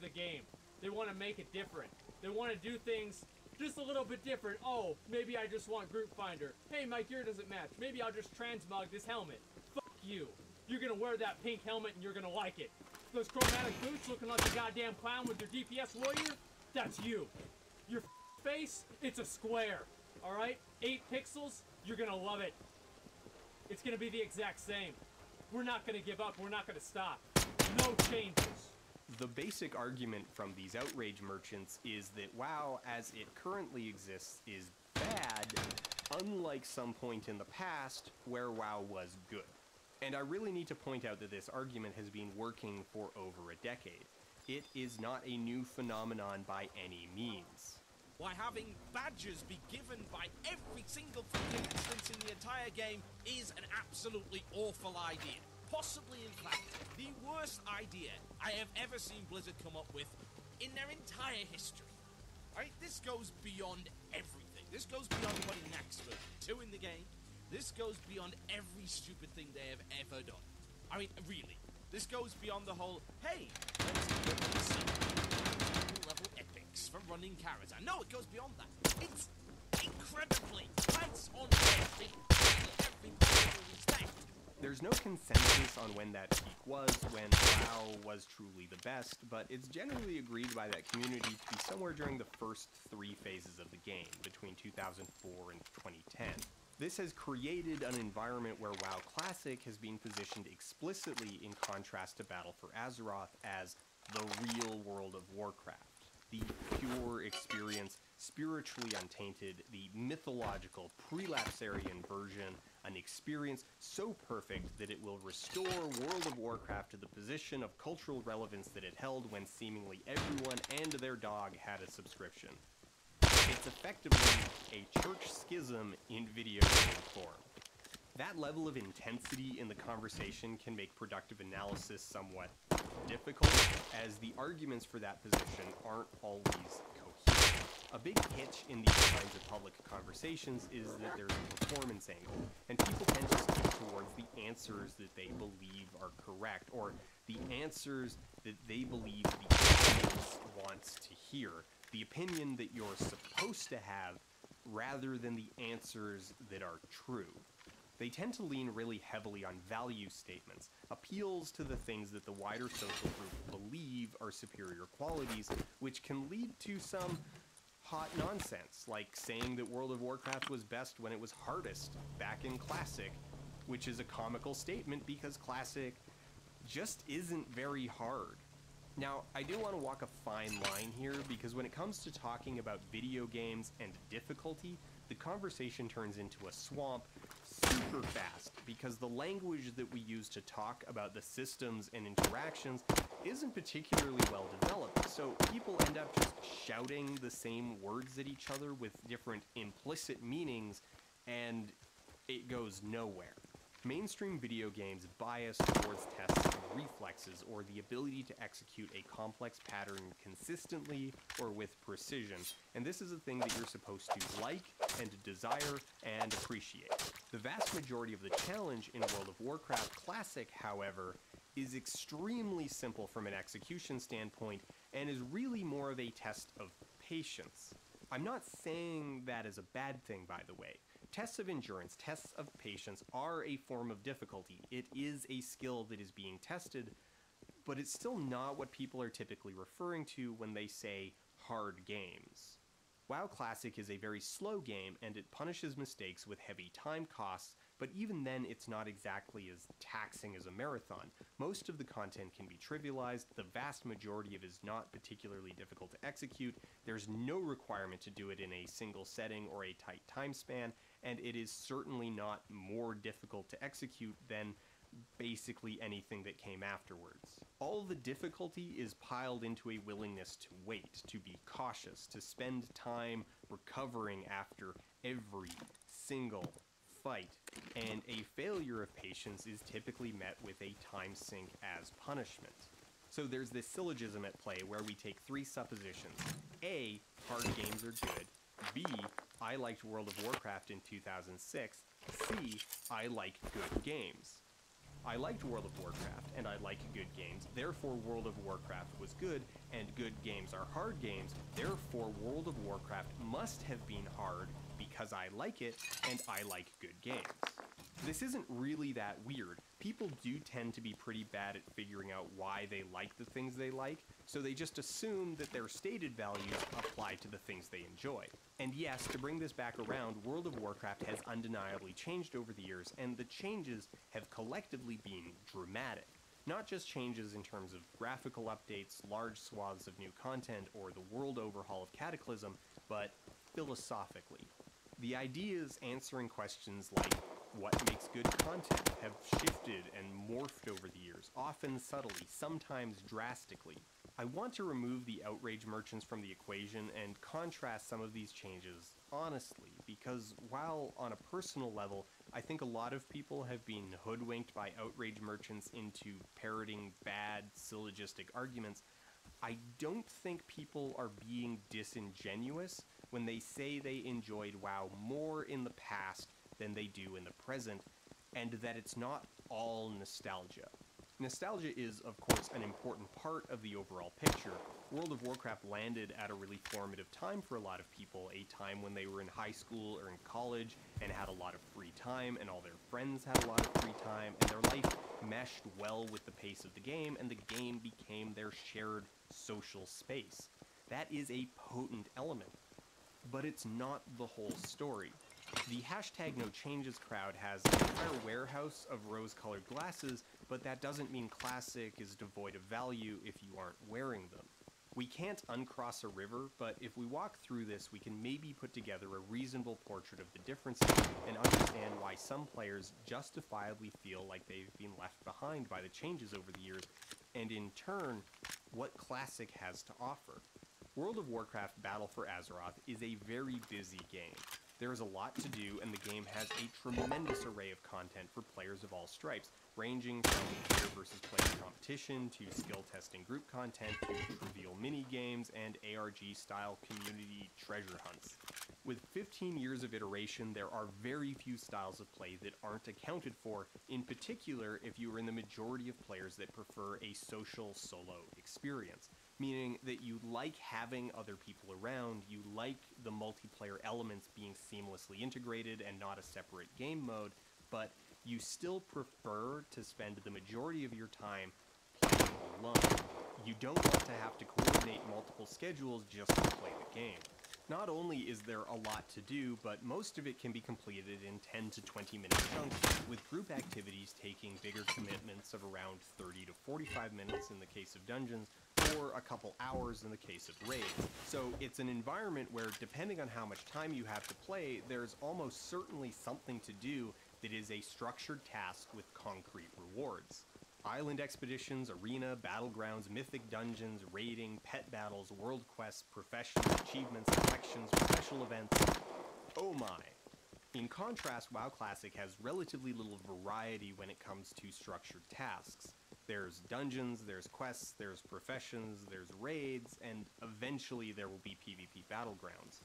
The game. They want to make it different. They want to do things just a little bit different. Oh, maybe I just want Group Finder. Hey, my gear doesn't match. Maybe I'll just transmog this helmet. Fuck you. You're gonna wear that pink helmet and you're gonna like it. Those chromatic boots looking like a goddamn clown with your DPS warrior? That's you. Your face, it's a square. Alright? 8 pixels, you're gonna love it. It's gonna be the exact same. We're not gonna give up. We're not gonna stop. No changes. The basic argument from these outrage merchants is that WoW, as it currently exists, is bad, unlike some point in the past where WoW was good. And I really need to point out that this argument has been working for over a decade. It is not a new phenomenon by any means. Why, having badges be given by every single fucking instance in the entire game is an absolutely awful idea. Possibly, in fact, the worst idea I have ever seen Blizzard come up with in their entire history. Alright, this goes beyond everything. This goes beyond putting Max version 2 in the game. This goes beyond every stupid thing they have ever done. I mean, really. This goes beyond the whole, hey, let's give them some level epics for running Karazhan. No, it goes beyond that. It's incredibly plants on every possible respect. There's no consensus on when that peak was, when WoW was truly the best, but it's generally agreed by that community to be somewhere during the first 3 phases of the game, between 2004 and 2010. This has created an environment where WoW Classic has been positioned explicitly in contrast to Battle for Azeroth as the real World of Warcraft. The pure experience, spiritually untainted, the mythological, prelapsarian version, an experience so perfect that it will restore World of Warcraft to the position of cultural relevance that it held when seemingly everyone and their dog had a subscription. It's effectively a church schism in video game form. That level of intensity in the conversation can make productive analysis somewhat difficult, as the arguments for that position aren't always coherent. A big hitch in these kinds of public conversations is that there's a performance angle, and people tend to speak towards the answers that they believe are correct, or the answers that they believe the audience wants to hear, the opinion that you're supposed to have, rather than the answers that are true. They tend to lean really heavily on value statements, appeals to the things that the wider social group believe are superior qualities, which can lead to some hot nonsense, like saying that World of Warcraft was best when it was hardest back in Classic, which is a comical statement because Classic just isn't very hard. Now, I do want to walk a fine line here, because when it comes to talking about video games and difficulty, the conversation turns into a swamp super fast, because the language that we use to talk about the systems and interactions isn't particularly well developed, so people end up just shouting the same words at each other with different implicit meanings, and it goes nowhere. Mainstream video games bias towards tests of reflexes, or the ability to execute a complex pattern consistently or with precision, and this is a thing that you're supposed to like and desire and appreciate. The vast majority of the challenge in World of Warcraft Classic, however, is extremely simple from an execution standpoint, and is really more of a test of patience. I'm not saying that as a bad thing, by the way. Tests of endurance, tests of patience are a form of difficulty. It is a skill that is being tested, but it's still not what people are typically referring to when they say hard games. WoW Classic is a very slow game, and it punishes mistakes with heavy time costs, but even then it's not exactly as taxing as a marathon. Most of the content can be trivialized, the vast majority of it is not particularly difficult to execute, there's no requirement to do it in a single setting or a tight time span, and it is certainly not more difficult to execute than basically anything that came afterwards. All the difficulty is piled into a willingness to wait, to be cautious, to spend time recovering after every single fight, and a failure of patience is typically met with a time sink as punishment. So there's this syllogism at play where we take 3 suppositions. A, hard games are good. B, I liked World of Warcraft in 2006. C, I like good games. I liked World of Warcraft, and I like good games, therefore World of Warcraft was good, and good games are hard games, therefore World of Warcraft must have been hard because I like it, and I like good games. This isn't really that weird. People do tend to be pretty bad at figuring out why they like the things they like, so they just assume that their stated values apply to the things they enjoy. And yes, to bring this back around, World of Warcraft has undeniably changed over the years, and the changes have collectively been dramatic. Not just changes in terms of graphical updates, large swaths of new content, or the world overhaul of Cataclysm, but philosophically. The ideas answering questions like what makes good content have shifted and morphed over the years, often subtly, sometimes drastically. I want to remove the outrage merchants from the equation and contrast some of these changes honestly, because while on a personal level, I think a lot of people have been hoodwinked by outrage merchants into parroting bad syllogistic arguments, I don't think people are being disingenuous when they say they enjoyed WoW more in the past than they do in the present, and that it's not all nostalgia. Nostalgia is, of course, an important part of the overall picture. World of Warcraft landed at a really formative time for a lot of people, a time when they were in high school or in college and had a lot of free time, and all their friends had a lot of free time, and their life meshed well with the pace of the game, and the game became their shared social space. That is a potent element, but it's not the whole story. The #NoChanges crowd has an entire warehouse of rose-colored glasses, but that doesn't mean Classic is devoid of value if you aren't wearing them. We can't uncross a river, but if we walk through this, we can maybe put together a reasonable portrait of the differences and understand why some players justifiably feel like they've been left behind by the changes over the years, and in turn, what Classic has to offer. World of Warcraft Battle for Azeroth is a very busy game. There is a lot to do, and the game has a tremendous array of content for players of all stripes, ranging from player versus player competition to skill testing group content to trivial mini-games and ARG-style community treasure hunts. With 15 years of iteration, there are very few styles of play that aren't accounted for, in particular if you are in the majority of players that prefer a social solo experience. Meaning that you like having other people around, you like the multiplayer elements being seamlessly integrated and not a separate game mode, but you still prefer to spend the majority of your time playing alone. You don't want to have to coordinate multiple schedules just to play the game. Not only is there a lot to do, but most of it can be completed in 10 to 20 minute chunks, with group activities taking bigger commitments of around 30 to 45 minutes in the case of dungeons, or a couple hours in the case of raids. So it's an environment where, depending on how much time you have to play, there's almost certainly something to do that is a structured task with concrete rewards. Island expeditions, arena, battlegrounds, mythic dungeons, raiding, pet battles, world quests, professions, achievements, collections, special events. Oh my. In contrast, WoW Classic has relatively little variety when it comes to structured tasks. There's dungeons, there's quests, there's professions, there's raids, and eventually there will be PvP battlegrounds.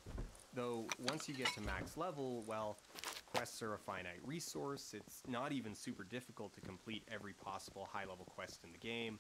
Though, once you get to max level, well, quests are a finite resource, it's not even super difficult to complete every possible high-level quest in the game.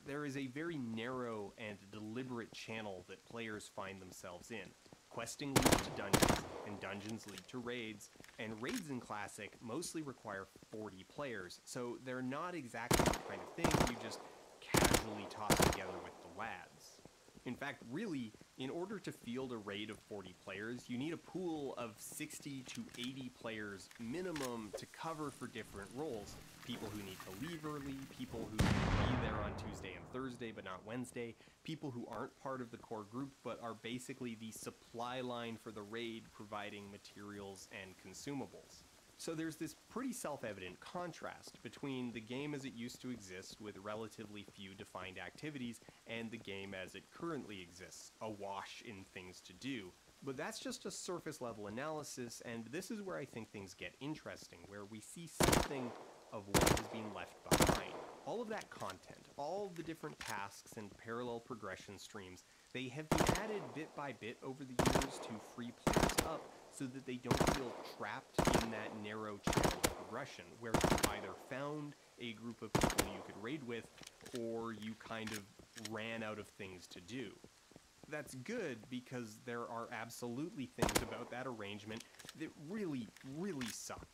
There is a very narrow and deliberate channel that players find themselves in. Questing leads to dungeons, and dungeons lead to raids, and raids in Classic mostly require 40 players, so they're not exactly the kind of thing you just casually toss together with the lads. In fact, really, in order to field a raid of 40 players, you need a pool of 60 to 80 players minimum to cover for different roles. People who need to leave early, people who need to be there on Tuesday and Thursday but not Wednesday, people who aren't part of the core group but are basically the supply line for the raid providing materials and consumables. So there's this pretty self-evident contrast between the game as it used to exist with relatively few defined activities and the game as it currently exists, awash in things to do. But that's just a surface level analysis, and this is where I think things get interesting, where we see something of what has been left behind. All of that content, all the different tasks and parallel progression streams, they have been added bit by bit over the years to free players up so that they don't feel trapped in that narrow channel of progression, where you either found a group of people you could raid with, or you kind of ran out of things to do. That's good because there are absolutely things about that arrangement that really, really suck.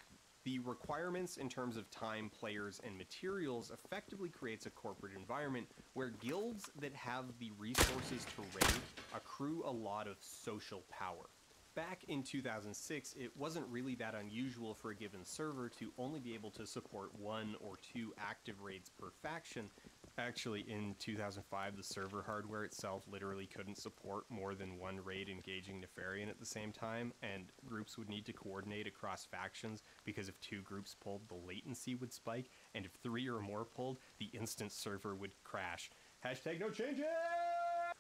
The requirements in terms of time, players, and materials effectively creates a corporate environment where guilds that have the resources to raid accrue a lot of social power. Back in 2006, it wasn't really that unusual for a given server to only be able to support 1 or 2 active raids per faction. Actually, in 2005, the server hardware itself literally couldn't support more than 1 raid engaging Nefarian at the same time, and groups would need to coordinate across factions because if 2 groups pulled, the latency would spike, and if 3 or more pulled, the instant server would crash. Hashtag no changes!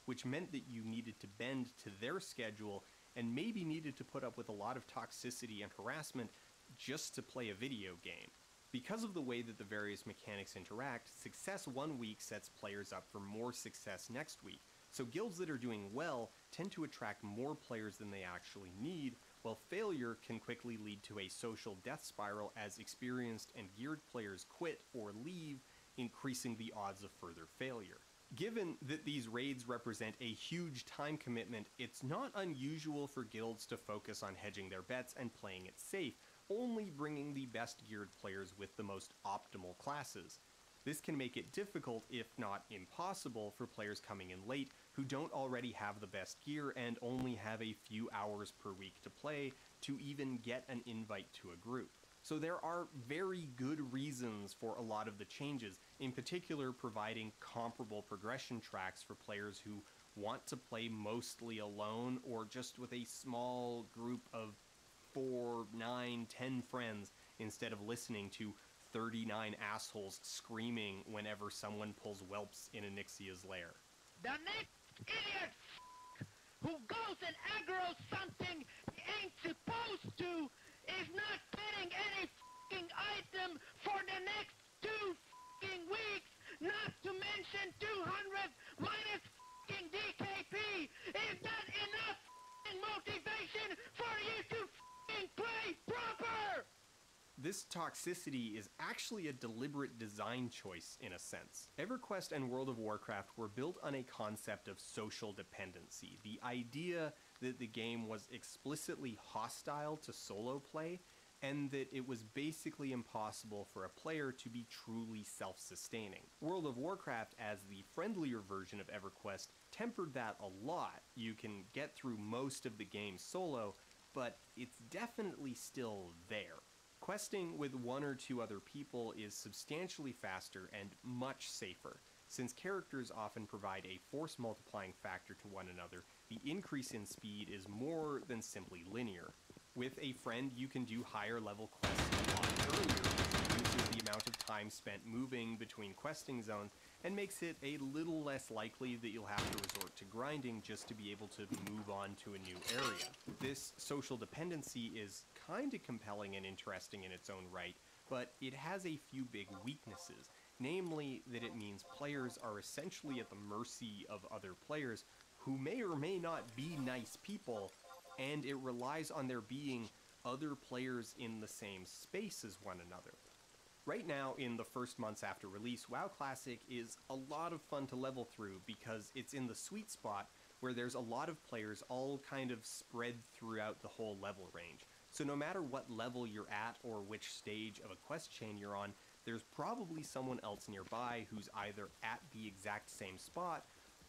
Which meant that you needed to bend to their schedule and maybe needed to put up with a lot of toxicity and harassment just to play a video game. Because of the way that the various mechanics interact, success one week sets players up for more success next week. So guilds that are doing well tend to attract more players than they actually need, while failure can quickly lead to a social death spiral as experienced and geared players quit or leave, increasing the odds of further failure. Given that these raids represent a huge time commitment, it's not unusual for guilds to focus on hedging their bets and playing it safe, only bringing the best geared players with the most optimal classes. This can make it difficult, if not impossible, for players coming in late who don't already have the best gear and only have a few hours per week to play to even get an invite to a group. So there are very good reasons for a lot of the changes, in particular providing comparable progression tracks for players who want to play mostly alone or just with a small group of 4, 9, 10 friends instead of listening to 39 assholes screaming whenever someone pulls whelps in Onyxia's lair. The next idiot who goes and aggroes something he ain't supposed to is not getting any f***ing item for the next 2 f***ing weeks, not to mention 200 minus f***ing DKP. Is that enough f***ing motivation for you to f***ing play proper? This toxicity is actually a deliberate design choice in a sense. EverQuest and World of Warcraft were built on a concept of social dependency, the idea that the game was explicitly hostile to solo play, and that it was basically impossible for a player to be truly self-sustaining. World of Warcraft, as the friendlier version of EverQuest, tempered that a lot. You can get through most of the game solo, but it's definitely still there. Questing with 1 or 2 other people is substantially faster and much safer. Since characters often provide a force multiplying factor to one another, the increase in speed is more than simply linear. With a friend, you can do higher level quests a lot earlier, which reduces the amount of time spent moving between questing zones and makes it a little less likely that you'll have to resort to grinding just to be able to move on to a new area. This social dependency is kinda compelling and interesting in its own right, but it has a few big weaknesses, namely that it means players are essentially at the mercy of other players who may or may not be nice people, and it relies on there being other players in the same space as one another. Right now, in the first months after release, WoW Classic is a lot of fun to level through because it's in the sweet spot where there's a lot of players all kind of spread throughout the whole level range. So no matter what level you're at or which stage of a quest chain you're on, there's probably someone else nearby who's either at the exact same spot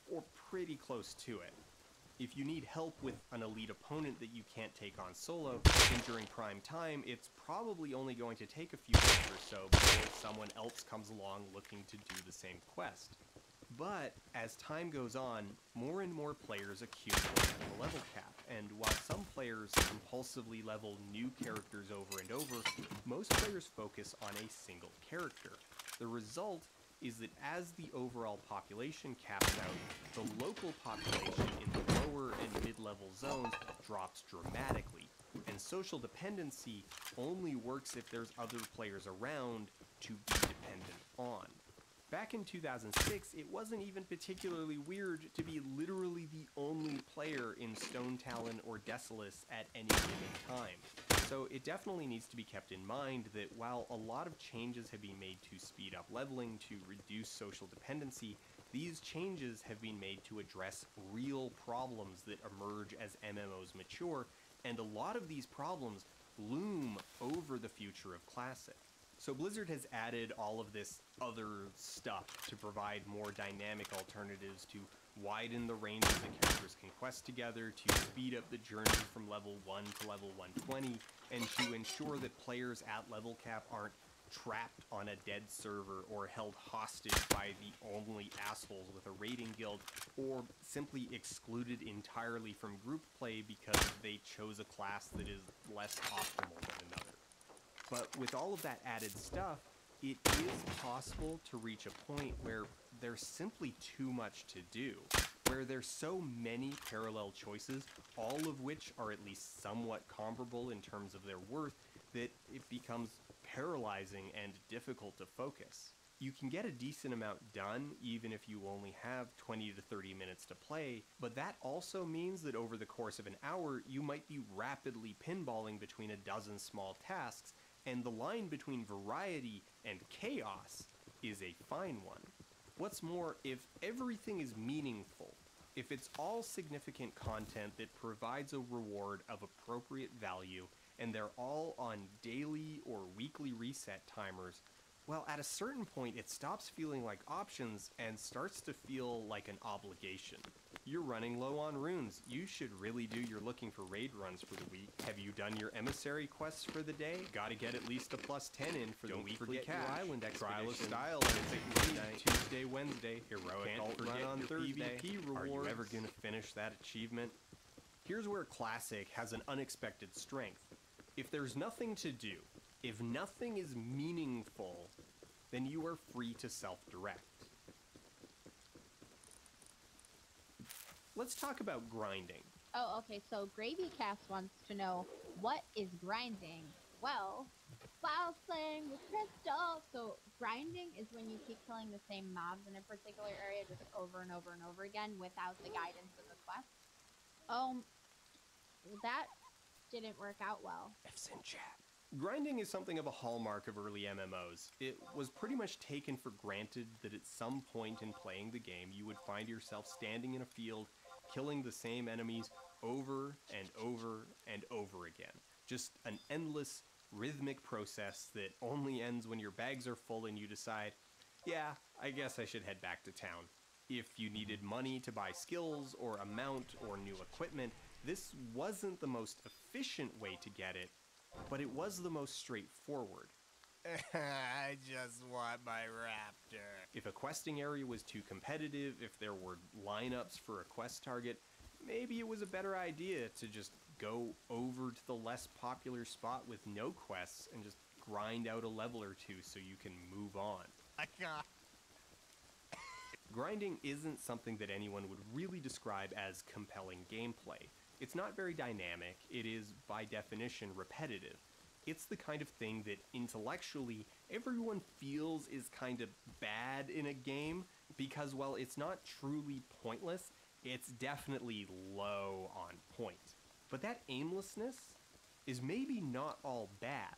or pretty close to it. If you need help with an elite opponent that you can't take on solo, then during prime time, it's probably only going to take a few minutes or so before someone else comes along looking to do the same quest. But as time goes on, more and more players accumulate the level cap, and while some players compulsively level new characters over and over, most players focus on a single character. The result is that as the overall population caps out, the local population in the lower and mid-level zones drops dramatically, and social dependency only works if there's other players around to be dependent on. Back in 2006, it wasn't even particularly weird to be literally the only player in Stone Talon or Desolace at any given time. So it definitely needs to be kept in mind that while a lot of changes have been made to speed up leveling to reduce social dependency, these changes have been made to address real problems that emerge as MMOs mature, and a lot of these problems loom over the future of Classic. So Blizzard has added all of this other stuff to provide more dynamic alternatives, to widen the range that the characters can quest together, to speed up the journey from level 1 to level 120, and to ensure that players at level cap aren't trapped on a dead server or held hostage by the only assholes with a raiding guild, or simply excluded entirely from group play because they chose a class that is less optimal than another. But with all of that added stuff, it is possible to reach a point where there's simply too much to do, where there's so many parallel choices, all of which are at least somewhat comparable in terms of their worth, that it becomes paralyzing and difficult to focus. You can get a decent amount done even if you only have 20 to 30 minutes to play, but that also means that over the course of an hour, you might be rapidly pinballing between a dozen small tasks, and the line between variety and chaos is a fine one. What's more, if everything is meaningful, if it's all significant content that provides a reward of appropriate value, and they're all on daily or weekly reset timers, well, at a certain point it stops feeling like options and starts to feel like an obligation. You're running low on runes. You should really do your looking for raid runs for the week. Have you done your emissary quests for the day? Gotta get at least a +10 in for the weekly cash. Your island expedition. Trial of Style on Tuesday, Wednesday. Heroic Alt run on Thursday. PvP rewards. Are you ever gonna finish that achievement? Here's where Classic has an unexpected strength. If there's nothing to do, if nothing is meaningful, then you are free to self-direct. Let's talk about grinding. Oh, okay, so GravyCast wants to know, what is grinding? Well, file slang with Crystal! So, grinding is when you keep killing the same mobs in a particular area just over and over and over again without the guidance of the quest. That didn't work out well. F's in chat. Grinding is something of a hallmark of early MMOs. It was pretty much taken for granted that at some point in playing the game, you would find yourself standing in a field, killing the same enemies over and over and over again. Just an endless, rhythmic process that only ends when your bags are full and you decide, yeah, I guess I should head back to town. If you needed money to buy skills or a mount or new equipment, this wasn't the most efficient way to get it, but it was the most straightforward. I just want my raptor. If a questing area was too competitive, if there were lineups for a quest target, maybe it was a better idea to just go over to the less popular spot with no quests and just grind out a level or two so you can move on. Grinding isn't something that anyone would really describe as compelling gameplay. It's not very dynamic, it is, by definition, repetitive. It's the kind of thing that intellectually everyone feels is kind of bad in a game, because while it's not truly pointless, it's definitely low on point. But that aimlessness is maybe not all bad.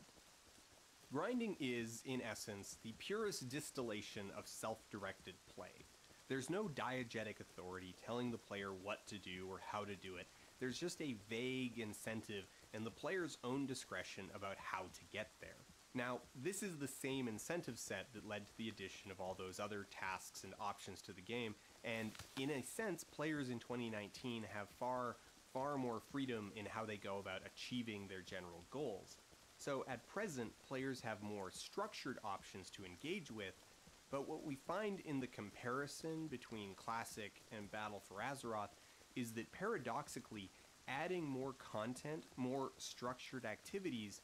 Grinding is, in essence, the purest distillation of self-directed play. There's no diegetic authority telling the player what to do or how to do it. There's just a vague incentive and the player's own discretion about how to get there. Now, this is the same incentive set that led to the addition of all those other tasks and options to the game, and in a sense, players in 2019 have far more freedom in how they go about achieving their general goals. So at present, players have more structured options to engage with, but what we find in the comparison between Classic and Battle for Azeroth is that paradoxically, adding more content, more structured activities,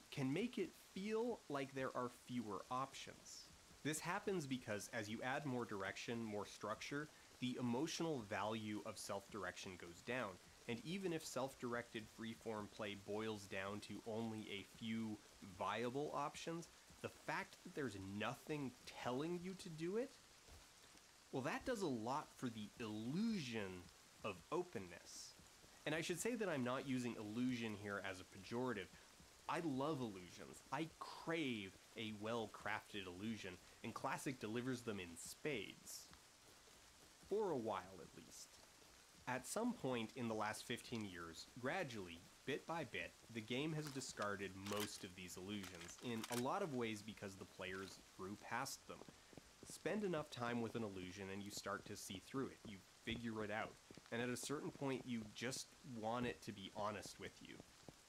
can make it feel like there are fewer options. This happens because as you add more direction, more structure, the emotional value of self-direction goes down, and even if self-directed freeform play boils down to only a few viable options, the fact that there's nothing telling you to do it, well, that does a lot for the illusion of openness. And I should say that I'm not using illusion here as a pejorative. I love illusions. I crave a well-crafted illusion, and Classic delivers them in spades. For a while, at least. At some point in the last 15 years, gradually, bit by bit, the game has discarded most of these illusions, in a lot of ways because the players grew past them. Spend enough time with an illusion and you start to see through it, you figure it out, and at a certain point you just want it to be honest with you.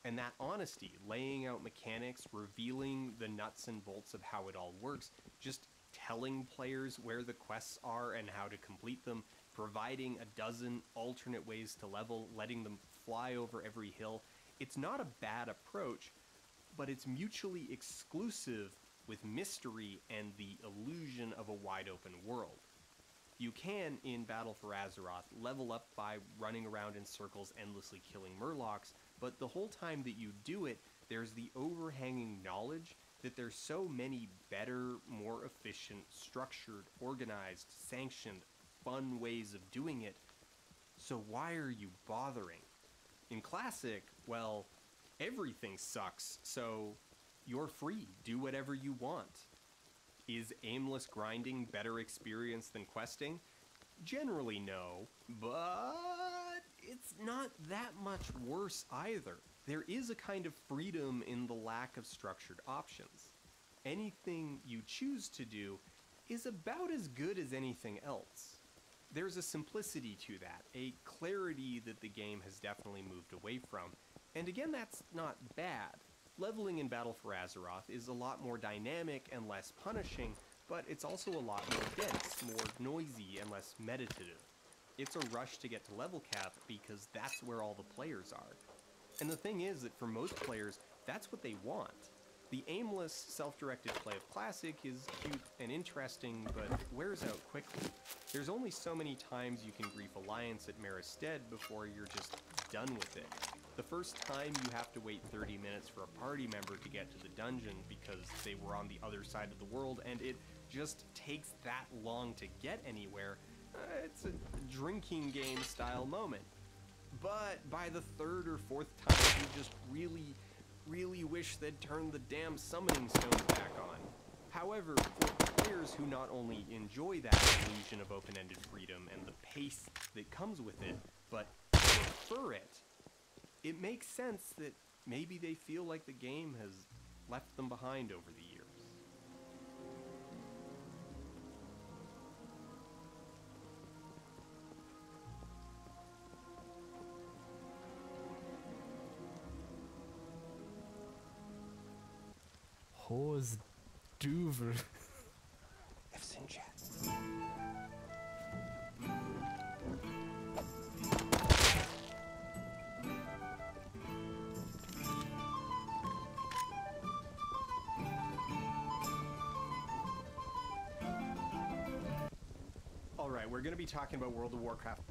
And that honesty, laying out mechanics, revealing the nuts and bolts of how it all works, just telling players where the quests are and how to complete them, providing a dozen alternate ways to level, letting them fly over every hill. It's not a bad approach, but it's mutually exclusive with mystery and the illusion of a wide open world. You can, in Battle for Azeroth, level up by running around in circles endlessly killing murlocs, but the whole time that you do it, there's the overhanging knowledge that there's so many better, more efficient, structured, organized, sanctioned, fun ways of doing it, so why are you bothering? In Classic, well, everything sucks, so you're free, do whatever you want. Is aimless grinding better experience than questing? Generally no, but it's not that much worse either. There is a kind of freedom in the lack of structured options. Anything you choose to do is about as good as anything else. There's a simplicity to that, a clarity that the game has definitely moved away from. And again, that's not bad. Leveling in Battle for Azeroth is a lot more dynamic and less punishing, but it's also a lot more dense, more noisy, and less meditative. It's a rush to get to level cap because that's where all the players are. And the thing is that for most players, that's what they want. The aimless, self-directed play of Classic is cute and interesting, but wears out quickly. There's only so many times you can grief Alliance at Maristead before you're just done with it. The first time you have to wait 30 minutes for a party member to get to the dungeon because they were on the other side of the world, and it just takes that long to get anywhere. It's a drinking game style moment. But by the third or fourth time, you just really wish they'd turn the damn summoning stones back on. However, for players who not only enjoy that illusion of open-ended freedom and the pace that comes with it, but prefer it, it makes sense that maybe they feel like the game has left them behind over the years. Horse Duver. F's in chat. Alright, we're going to be talking about World of Warcraft.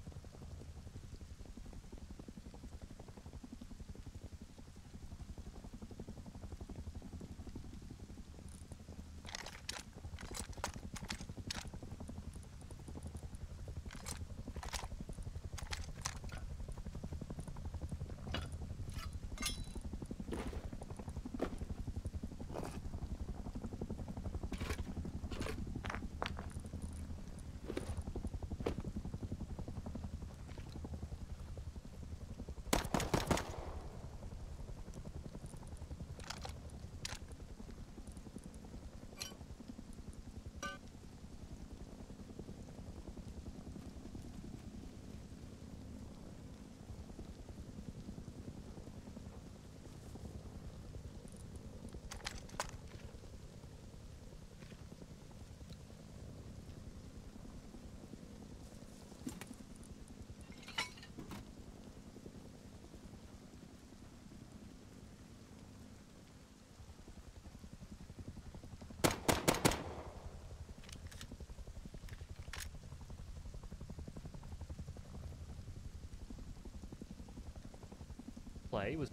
Play was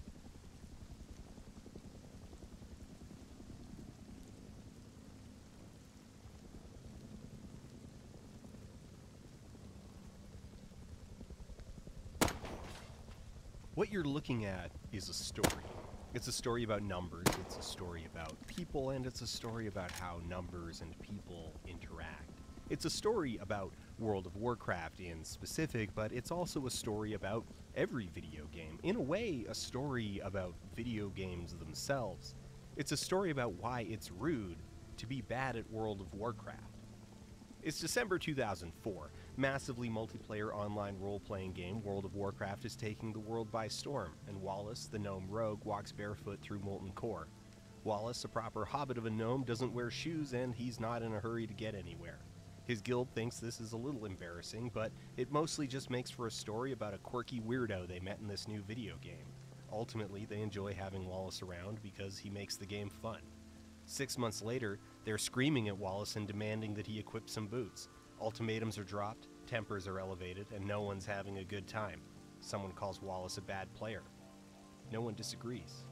What you're looking at is a story. It's a story about numbers, it's a story about people, and it's a story about how numbers and people interact. It's a story about World of Warcraft in specific, but it's also a story about every video game. In a way, a story about video games themselves. It's a story about why it's rude to be bad at World of Warcraft. It's December 2004. Massively multiplayer online role-playing game World of Warcraft is taking the world by storm, and Wallace, the gnome rogue, walks barefoot through molten core. Wallace, a proper hobbit of a gnome, doesn't wear shoes, and he's not in a hurry to get anywhere. His guild thinks this is a little embarrassing, but it mostly just makes for a story about a quirky weirdo they met in this new video game. Ultimately, they enjoy having Wallace around because he makes the game fun. 6 months later, they're screaming at Wallace and demanding that he equip some boots. Ultimatums are dropped, tempers are elevated, and no one's having a good time. Someone calls Wallace a bad player. No one disagrees.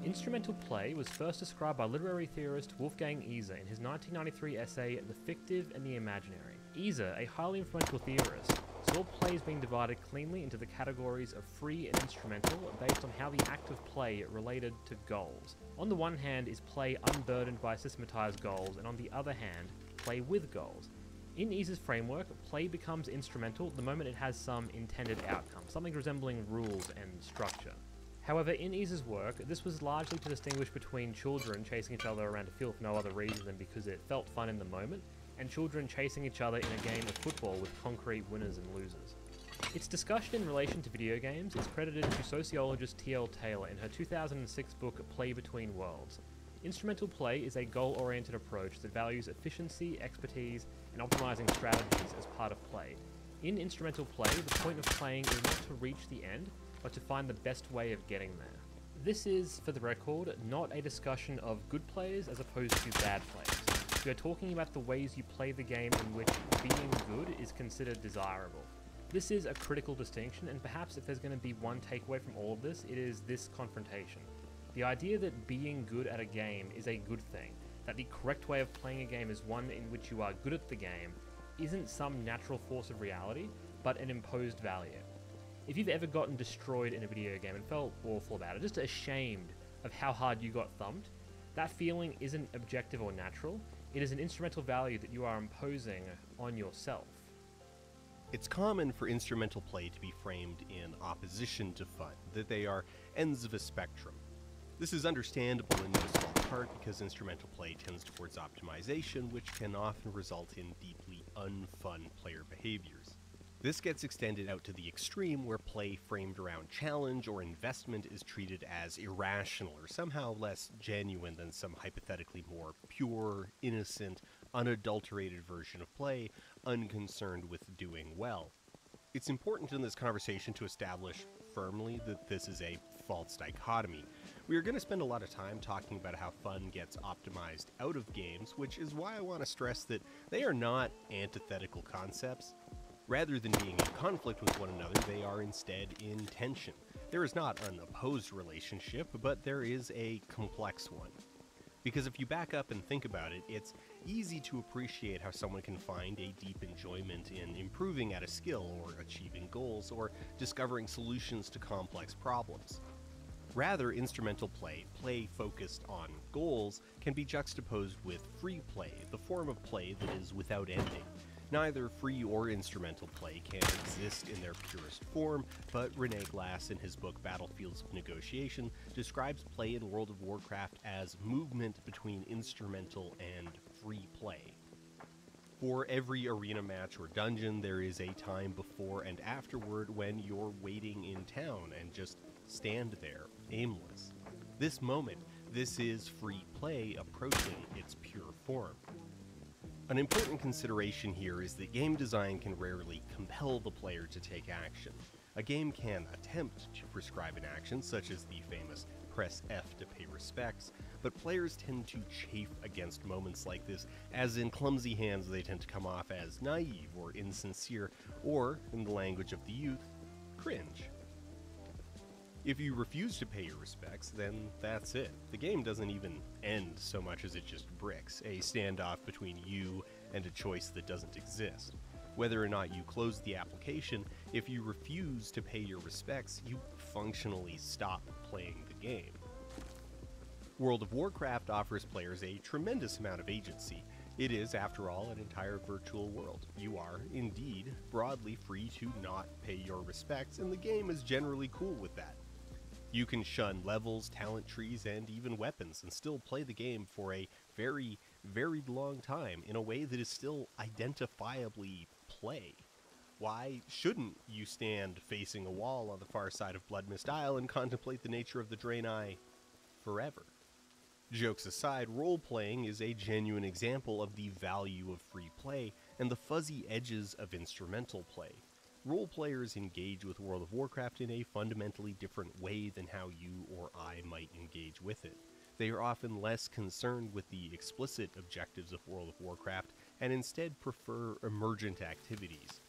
Instrumental play was first described by literary theorist Wolfgang Iser in his 1993 essay The Fictive and the Imaginary. Iser, a highly influential theorist, saw plays being divided cleanly into the categories of free and instrumental based on how the act of play related to goals. On the one hand is play unburdened by systematized goals, and on the other hand, play with goals. In Iser's framework, play becomes instrumental the moment it has some intended outcome, something resembling rules and structure. However, in Iser's work, this was largely to distinguish between children chasing each other around a field for no other reason than because it felt fun in the moment, and children chasing each other in a game of football with concrete winners and losers. Its discussion in relation to video games is credited to sociologist T.L. Taylor in her 2006 book Play Between Worlds. Instrumental play is a goal-oriented approach that values efficiency, expertise, and optimizing strategies as part of play. In instrumental play, the point of playing is not to reach the end, but to find the best way of getting there. This is, for the record, not a discussion of good players as opposed to bad players. We are talking about the ways you play the game in which being good is considered desirable. This is a critical distinction, and perhaps if there's going to be one takeaway from all of this, it is this confrontation. The idea that being good at a game is a good thing, that the correct way of playing a game is one in which you are good at the game, isn't some natural force of reality, but an imposed value. If you've ever gotten destroyed in a video game and felt awful about it, just ashamed of how hard you got thumped, that feeling isn't objective or natural. It is an instrumental value that you are imposing on yourself. It's common for instrumental play to be framed in opposition to fun, that they are ends of a spectrum. This is understandable in no small part because instrumental play tends towards optimization, which can often result in deeply unfun player behaviors. This gets extended out to the extreme where play framed around challenge or investment is treated as irrational or somehow less genuine than some hypothetically more pure, innocent, unadulterated version of play, unconcerned with doing well. It's important in this conversation to establish firmly that this is a false dichotomy. We are going to spend a lot of time talking about how fun gets optimized out of games, which is why I want to stress that they are not antithetical concepts. Rather than being in conflict with one another, they are instead in tension. There is not an opposed relationship, but there is a complex one. Because if you back up and think about it, it's easy to appreciate how someone can find a deep enjoyment in improving at a skill, or achieving goals, or discovering solutions to complex problems. Rather, instrumental play, play focused on goals, can be juxtaposed with free play, the form of play that is without ending. Neither free or instrumental play can exist in their purest form, but Rene Glass in his book Battlefields of Negotiation describes play in World of Warcraft as movement between instrumental and free play. For every arena match or dungeon, there is a time before and afterward when you're waiting in town and just stand there, aimless. This moment, this is free play approaching its pure form. An important consideration here is that game design can rarely compel the player to take action. A game can attempt to prescribe an action, such as the famous press F to pay respects, but players tend to chafe against moments like this, as in clumsy hands they tend to come off as naive or insincere, or, in the language of the youth, cringe. If you refuse to pay your respects, then that's it. The game doesn't even end so much as it just bricks, a standoff between you and a choice that doesn't exist. Whether or not you close the application, if you refuse to pay your respects, you functionally stop playing the game. World of Warcraft offers players a tremendous amount of agency. It is, after all, an entire virtual world. You are, indeed, broadly free to not pay your respects, and the game is generally cool with that. You can shun levels, talent trees, and even weapons, and still play the game for a very, very long time in a way that is still identifiably play. Why shouldn't you stand facing a wall on the far side of Bloodmist Isle and contemplate the nature of the Draenei forever? Jokes aside, role-playing is a genuine example of the value of free play and the fuzzy edges of instrumental play. Role players engage with World of Warcraft in a fundamentally different way than how you or I might engage with it. They are often less concerned with the explicit objectives of World of Warcraft and instead prefer emergent activities.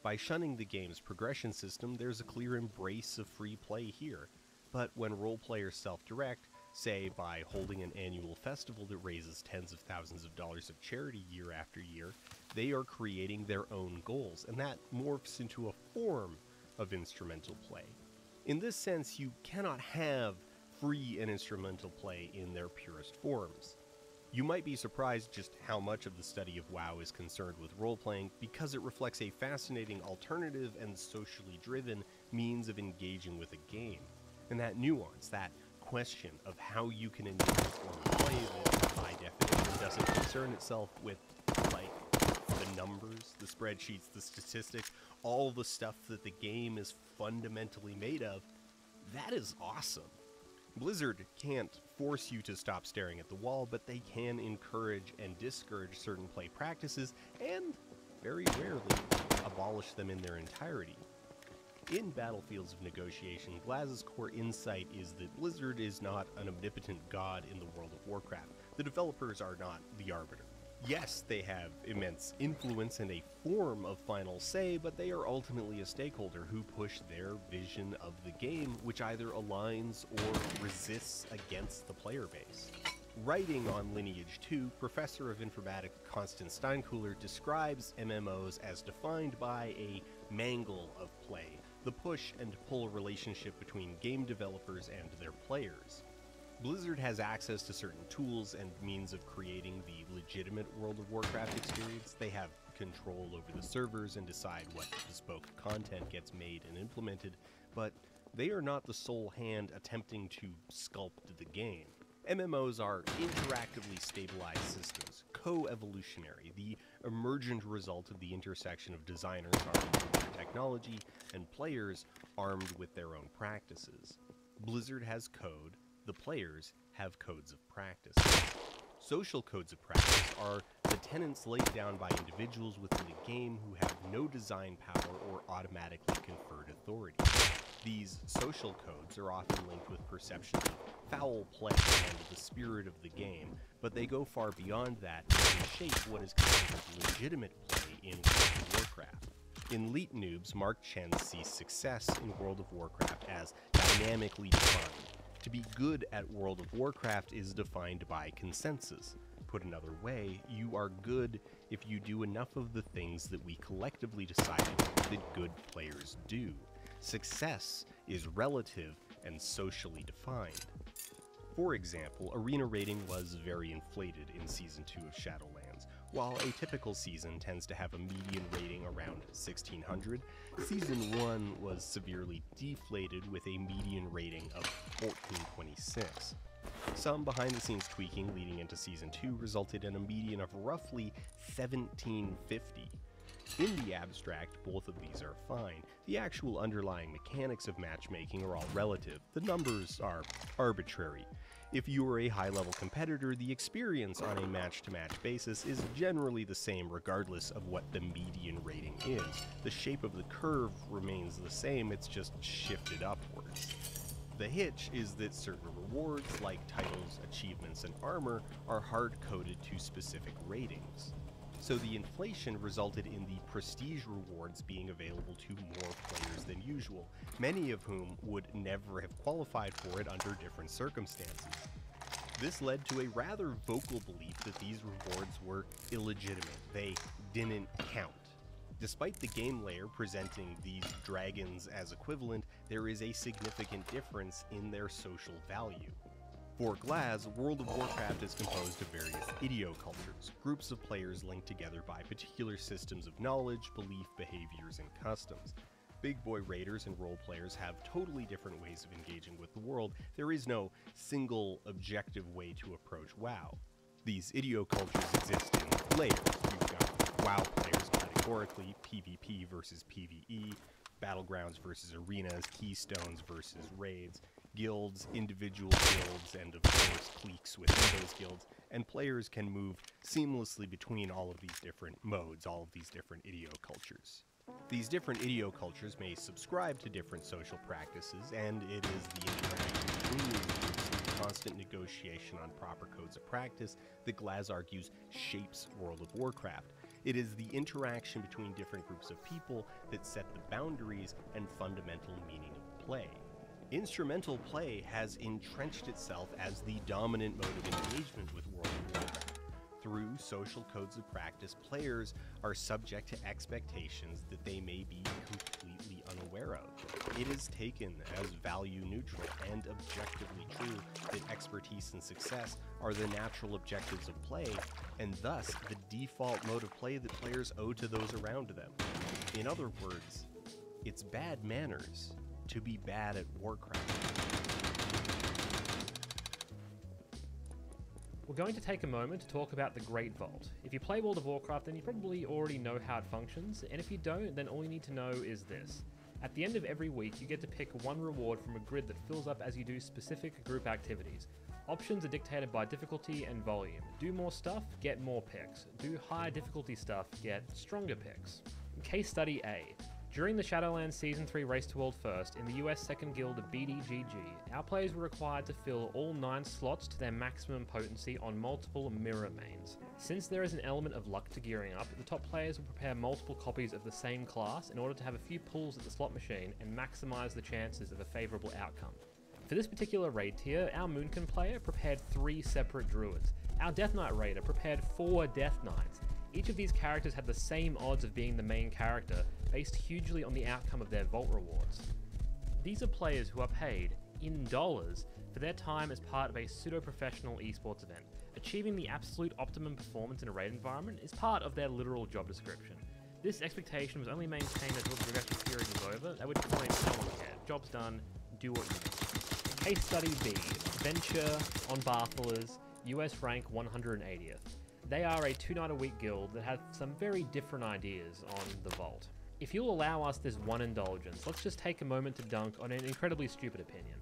By shunning the game's progression system, there's a clear embrace of free play here, but when role players self-direct, say by holding an annual festival that raises tens of thousands of dollars of charity year after year, they are creating their own goals, and that morphs into a form of instrumental play. In this sense, you cannot have free and instrumental play in their purest forms. You might be surprised just how much of the study of WoW is concerned with role-playing because it reflects a fascinating alternative and socially driven means of engaging with a game. And that nuance, that question of how you can engage with play that, by definition, doesn't concern itself with, like, the numbers, the spreadsheets, the statistics, all the stuff that the game is fundamentally made of, that is awesome. Blizzard can't force you to stop staring at the wall, but they can encourage and discourage certain play practices, and, very rarely, abolish them in their entirety. In Battlefields of Negotiation, Glaz's core insight is that Blizzard is not an omnipotent god in the World of Warcraft. The developers are not the arbiter. Yes, they have immense influence and a form of final say, but they are ultimately a stakeholder who push their vision of the game, which either aligns or resists against the player base. Writing on Lineage 2, Professor of Informatics Constance Steinkuhler describes MMOs as defined by a mangle of play, the push and pull relationship between game developers and their players. Blizzard has access to certain tools and means of creating the legitimate World of Warcraft experience. They have control over the servers and decide what bespoke content gets made and implemented, but they are not the sole hand attempting to sculpt the game. MMOs are interactively stabilized systems, co-evolutionary, the emergent result of the intersection of designers armed with their technology and players armed with their own practices. Blizzard has code, the players have codes of practice. Social codes of practice are the tenets laid down by individuals within the game who have no design power or automatically conferred authority. These social codes are often linked with perceptions of foul play and the spirit of the game, but they go far beyond that and shape what is considered legitimate play in World of Warcraft. In Elite Noobs, Mark Chen sees success in World of Warcraft as dynamically defined. To be good at World of Warcraft is defined by consensus. Put another way, you are good if you do enough of the things that we collectively decided that good players do. Success is relative and socially defined. For example, arena rating was very inflated in Season 2 of Shadowlands. While a typical season tends to have a median rating around 1600, Season 1 was severely deflated with a median rating of 1426. Some behind-the-scenes tweaking leading into Season 2 resulted in a median of roughly 1750. In the abstract, both of these are fine. The actual underlying mechanics of matchmaking are all relative. The numbers are arbitrary. If you are a high-level competitor, the experience on a match-to-match basis is generally the same regardless of what the median rating is. The shape of the curve remains the same, it's just shifted upwards. The hitch is that certain rewards, like titles, achievements, and armor, are hard-coded to specific ratings. So the inflation resulted in the prestige rewards being available to more players than usual, many of whom would never have qualified for it under different circumstances. This led to a rather vocal belief that these rewards were illegitimate, they didn't count. Despite the game layer presenting these dragons as equivalent, there is a significant difference in their social value. For Glaz, World of Warcraft is composed of various idiocultures, groups of players linked together by particular systems of knowledge, belief, behaviors, and customs. Big boy raiders and role players have totally different ways of engaging with the world. There is no single objective way to approach WoW. These idiocultures exist in layers. You've got WoW players categorically, PvP versus PvE, battlegrounds versus arenas, keystones versus raids, guilds, individual guilds, and of course cliques within those guilds, and players can move seamlessly between all of these different modes, all of these different idiocultures. These different idiocultures may subscribe to different social practices, and it is the interaction between these groups and the constant negotiation on proper codes of practice that Glaz argues shapes World of Warcraft. It is the interaction between different groups of people that set the boundaries and fundamental meaning of play. Instrumental play has entrenched itself as the dominant mode of engagement with World of Warcraft. Through social codes of practice, players are subject to expectations that they may be completely unaware of. It is taken as value neutral and objectively true that expertise and success are the natural objectives of play, and thus the default mode of play that players owe to those around them. In other words, it's bad manners to be bad at Warcraft. We're going to take a moment to talk about the Great Vault. If you play World of Warcraft, then you probably already know how it functions, and if you don't, then all you need to know is this. At the end of every week, you get to pick one reward from a grid that fills up as you do specific group activities. Options are dictated by difficulty and volume. Do more stuff, get more picks. Do higher difficulty stuff, get stronger picks. Case Study A. During the Shadowlands Season 3 Race to World First in the US 2nd Guild of BDGG, our players were required to fill all 9 slots to their maximum potency on multiple mirror mains. Since there is an element of luck to gearing up, the top players will prepare multiple copies of the same class in order to have a few pulls at the slot machine and maximize the chances of a favorable outcome. For this particular raid tier, our Moonkin player prepared 3 separate druids. Our Death Knight raider prepared 4 Death Knights. Each of these characters had the same odds of being the main character, based hugely on the outcome of their vault rewards. These are players who are paid, in dollars, for their time as part of a pseudo-professional esports event. Achieving the absolute optimum performance in a raid environment is part of their literal job description. This expectation was only maintained until the progression period was over, at which point no one cared. Job's done, do what you need. Case Study B. Venture on Barthelers, US rank 180th. They are a 2-night-a-week guild that has some very different ideas on the vault. If you'll allow us this one indulgence, let's just take a moment to dunk on an incredibly stupid opinion.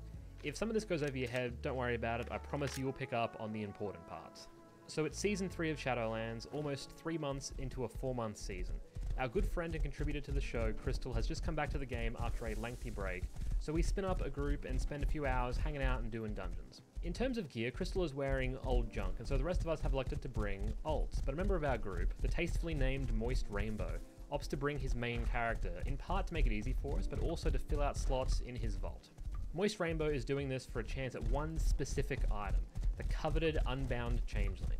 If some of this goes over your head, don't worry about it, I promise you will pick up on the important parts. So it's Season 3 of Shadowlands, almost 3 months into a 4-month season. Our good friend and contributor to the show, Crystal, has just come back to the game after a lengthy break, so we spin up a group and spend a few hours hanging out and doing dungeons. In terms of gear, Crystal is wearing old junk, and so the rest of us have elected to bring alts, but a member of our group, the tastefully named Moist Rainbow, opts to bring his main character, in part to make it easy for us, but also to fill out slots in his vault. Moist Rainbow is doing this for a chance at one specific item, the coveted Unbound Changeling.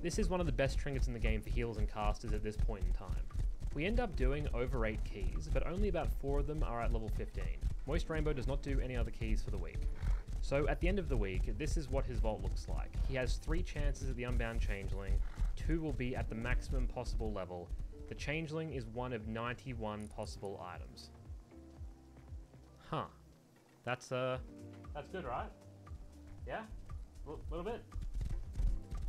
This is one of the best trinkets in the game for healers and casters at this point in time. We end up doing over 8 keys, but only about 4 of them are at level 15. Moist Rainbow does not do any other keys for the week. So at the end of the week, this is what his vault looks like. He has 3 chances at the Unbound Changeling, 2 will be at the maximum possible level. The Changeling is one of 91 possible items. Huh. That's good, right? Yeah? A little bit?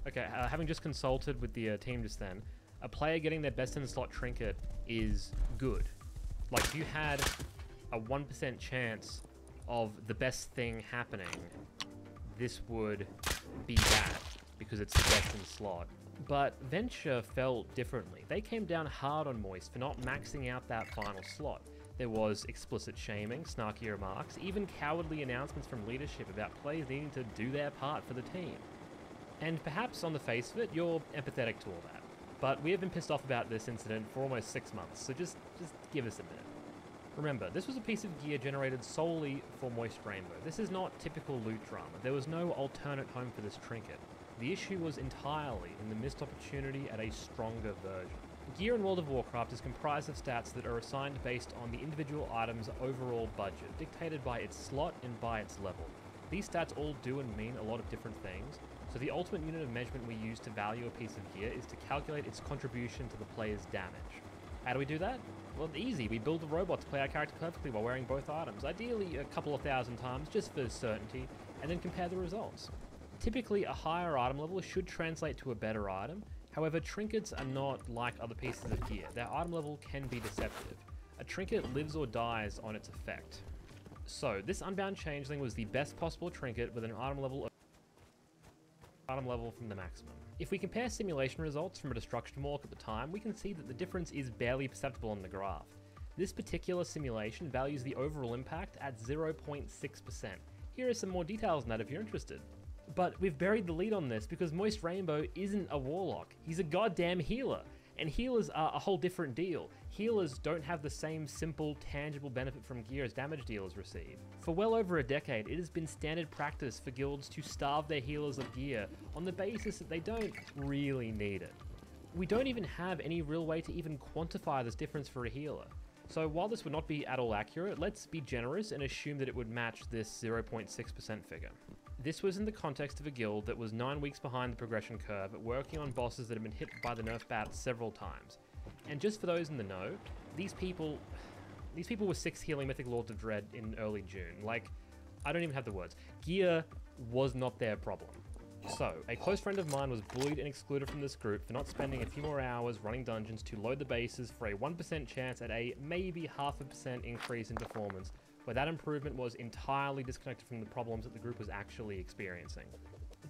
Okay, having just consulted with the team just then, a player getting their best in slot trinket is good. Like, if you had a 1% chance of the best thing happening, this would be bad, because it's the best in slot. But Venture felt differently. They came down hard on Moist for not maxing out that final slot. There was explicit shaming, snarky remarks, even cowardly announcements from leadership about players needing to do their part for the team. And perhaps on the face of it, you're empathetic to all that. But we have been pissed off about this incident for almost 6 months, so just give us a minute. Remember, this was a piece of gear generated solely for Moist Rainbow. This is not typical loot drama. There was no alternate home for this trinket. The issue was entirely in the missed opportunity at a stronger version. Gear in World of Warcraft is comprised of stats that are assigned based on the individual item's overall budget, dictated by its slot and by its level. These stats all do and mean a lot of different things, so the ultimate unit of measurement we use to value a piece of gear is to calculate its contribution to the player's damage. How do we do that? Well, easy. We build a robot to play our character perfectly while wearing both items, ideally a couple of thousand times just for certainty, and then compare the results. Typically, a higher item level should translate to a better item. However, trinkets are not like other pieces of gear. Their item level can be deceptive. A trinket lives or dies on its effect. So, this Unbound Changeling was the best possible trinket with an item level from the maximum. If we compare simulation results from a destruction walk at the time, we can see that the difference is barely perceptible on the graph. This particular simulation values the overall impact at 0.6%. Here are some more details on that if you're interested. But we've buried the lead on this because Moist Rainbow isn't a warlock. He's a goddamn healer. And healers are a whole different deal. Healers don't have the same simple, tangible benefit from gear as damage dealers receive. For well over a decade, it has been standard practice for guilds to starve their healers of gear on the basis that they don't really need it. We don't even have any real way to even quantify this difference for a healer. So while this would not be at all accurate, let's be generous and assume that it would match this 0.6% figure. This was in the context of a guild that was 9 weeks behind the progression curve, working on bosses that had been hit by the nerf bat several times. And just for those in the know, these people were 6 healing Mythic Lords of Dread in early June. Like, I don't even have the words. Gear was not their problem. So, a close friend of mine was bullied and excluded from this group for not spending a few more hours running dungeons to load the bases for a 1% chance at a maybe 0.5% increase in performance, where that improvement was entirely disconnected from the problems that the group was actually experiencing.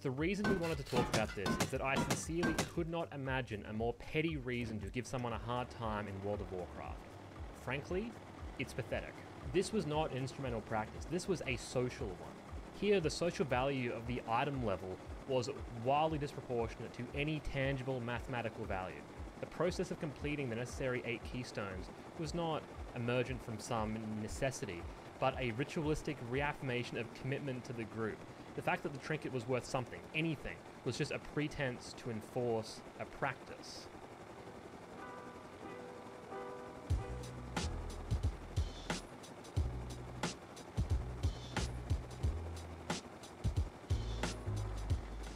The reason we wanted to talk about this is that I sincerely could not imagine a more petty reason to give someone a hard time in World of Warcraft. Frankly, it's pathetic. This was not an instrumental practice, this was a social one. Here, the social value of the item level was wildly disproportionate to any tangible mathematical value. The process of completing the necessary 8 keystones was not emergent from some necessity, but a ritualistic reaffirmation of commitment to the group. The fact that the trinket was worth something, anything, was just a pretense to enforce a practice.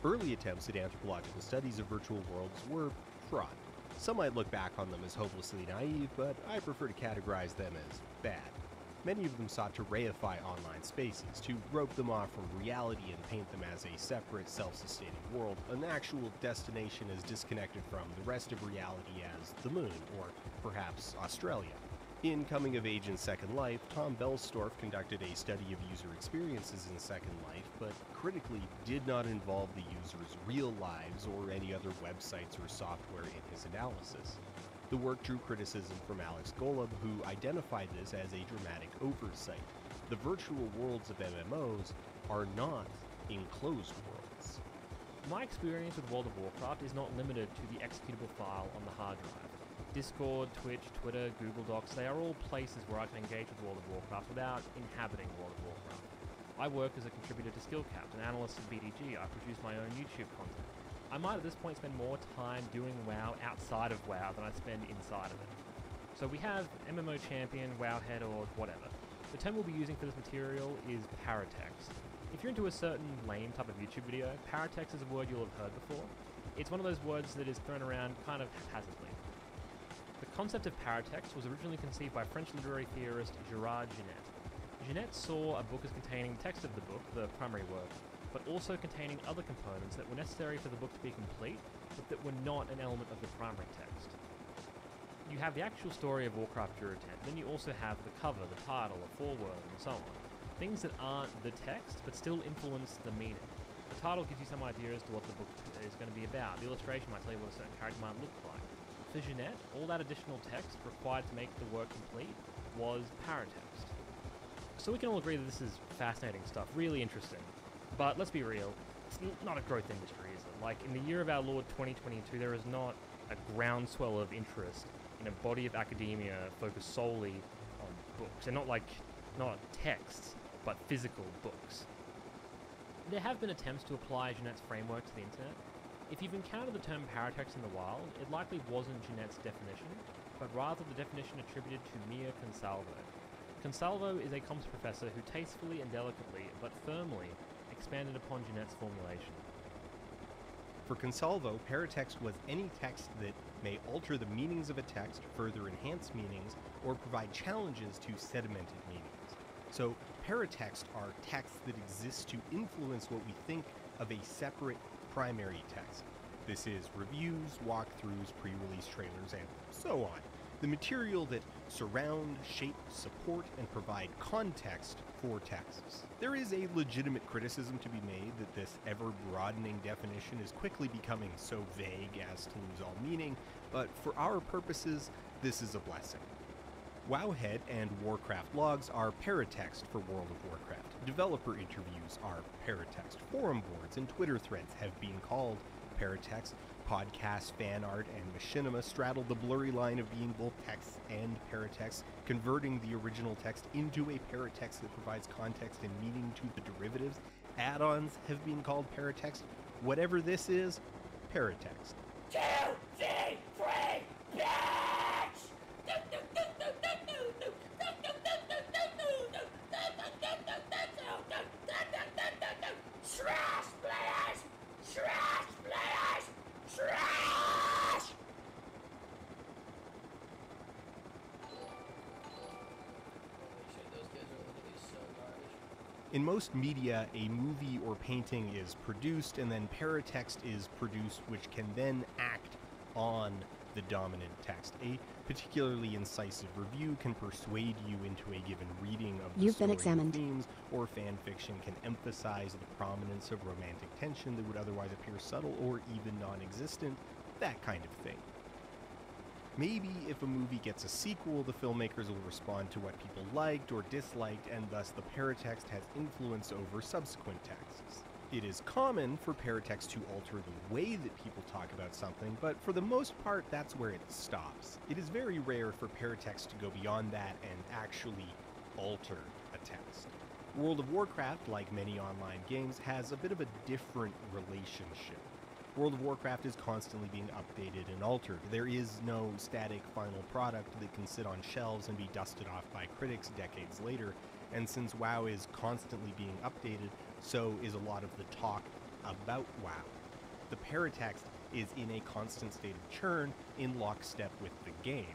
Early attempts at anthropological studies of virtual worlds were fraught. Some might look back on them as hopelessly naive, but I prefer to categorize them as bad. Many of them sought to reify online spaces, to rope them off from reality and paint them as a separate, self-sustaining world, an actual destination as disconnected from the rest of reality as the moon, or perhaps Australia. In Coming of Age in Second Life, Tom Belstorff conducted a study of user experiences in Second Life, but critically did not involve the users' real lives or any other websites or software in his analysis. The work drew criticism from Alex Golub, who identified this as a dramatic oversight. The virtual worlds of MMOs are not enclosed worlds. My experience with World of Warcraft is not limited to the executable file on the hard drive. Discord, Twitch, Twitter, Google Docs, they are all places where I can engage with World of Warcraft without inhabiting World of Warcraft. I work as a contributor to SkillCapped, an analyst at BDG. I produce my own YouTube content. I might at this point spend more time doing WoW outside of WoW than I spend inside of it. So we have MMO champion, WoWhead, or whatever. The term we'll be using for this material is paratext. If you're into a certain lame type of YouTube video, paratext is a word you'll have heard before. It's one of those words that is thrown around kind of haphazardly. The concept of paratext was originally conceived by French literary theorist Gerard Genet. Genet saw a book as containing the text of the book, the primary work, but also containing other components that were necessary for the book to be complete, but that were not an element of the primary text. You have the actual story of Warcraft Durotan, then you also have the cover, the title, a foreword, and so on. Things that aren't the text, but still influence the meaning. The title gives you some idea as to what the book is going to be about. The illustration might tell you what a certain character might look like. For Genet, all that additional text required to make the work complete was paratext. So we can all agree that this is fascinating stuff, really interesting. But let's be real, it's not a growth industry, is it? Like, in the year of our Lord 2022, there is not a groundswell of interest in a body of academia focused solely on books. And not texts, but physical books. There have been attempts to apply Genet's framework to the internet. If you've encountered the term paratext in the wild, it likely wasn't Jeanette's definition, but rather the definition attributed to Mia Consalvo. Consalvo is a comps professor who tastefully and delicately, but firmly, expanded upon Jeanette's formulation. For Consalvo, paratext was any text that may alter the meanings of a text, further enhance meanings, or provide challenges to sedimented meanings. So, paratext are texts that exist to influence what we think of a separate primary text. This is reviews, walkthroughs, pre-release trailers, and so on. The material that surround, shape, support, and provide context for texts. There is a legitimate criticism to be made that this ever-broadening definition is quickly becoming so vague as to lose all meaning, but for our purposes, this is a blessing. Wowhead and Warcraft logs are paratext for World of Warcraft. Developer interviews are paratext. Forum boards and Twitter threads have been called paratext. Podcasts, fan art, and machinima straddle the blurry line of being both text and paratext, converting the original text into a paratext that provides context and meaning to the derivatives. Add-ons have been called paratext. Whatever this is, paratext. 2, 3, 3, bitch! Trash players! Trash players! Trash! In most media, a movie or painting is produced, and then paratext is produced, which can then act on the dominant text. A particularly incisive review can persuade you into a given reading of the You've been story examined. themes, or fan fiction can emphasize the prominence of romantic tension that would otherwise appear subtle or even non-existent, that kind of thing. Maybe if a movie gets a sequel, the filmmakers will respond to what people liked or disliked, and thus the paratext has influence over subsequent texts. It is common for paratext to alter the way that people talk about something, but for the most part, that's where it stops. It is very rare for paratext to go beyond that and actually alter a text. World of Warcraft, like many online games, has a bit of a different relationship. World of Warcraft is constantly being updated and altered. There is no static final product that can sit on shelves and be dusted off by critics decades later, and since WoW is constantly being updated, so is a lot of the talk about WoW. The paratext is in a constant state of churn in lockstep with the game.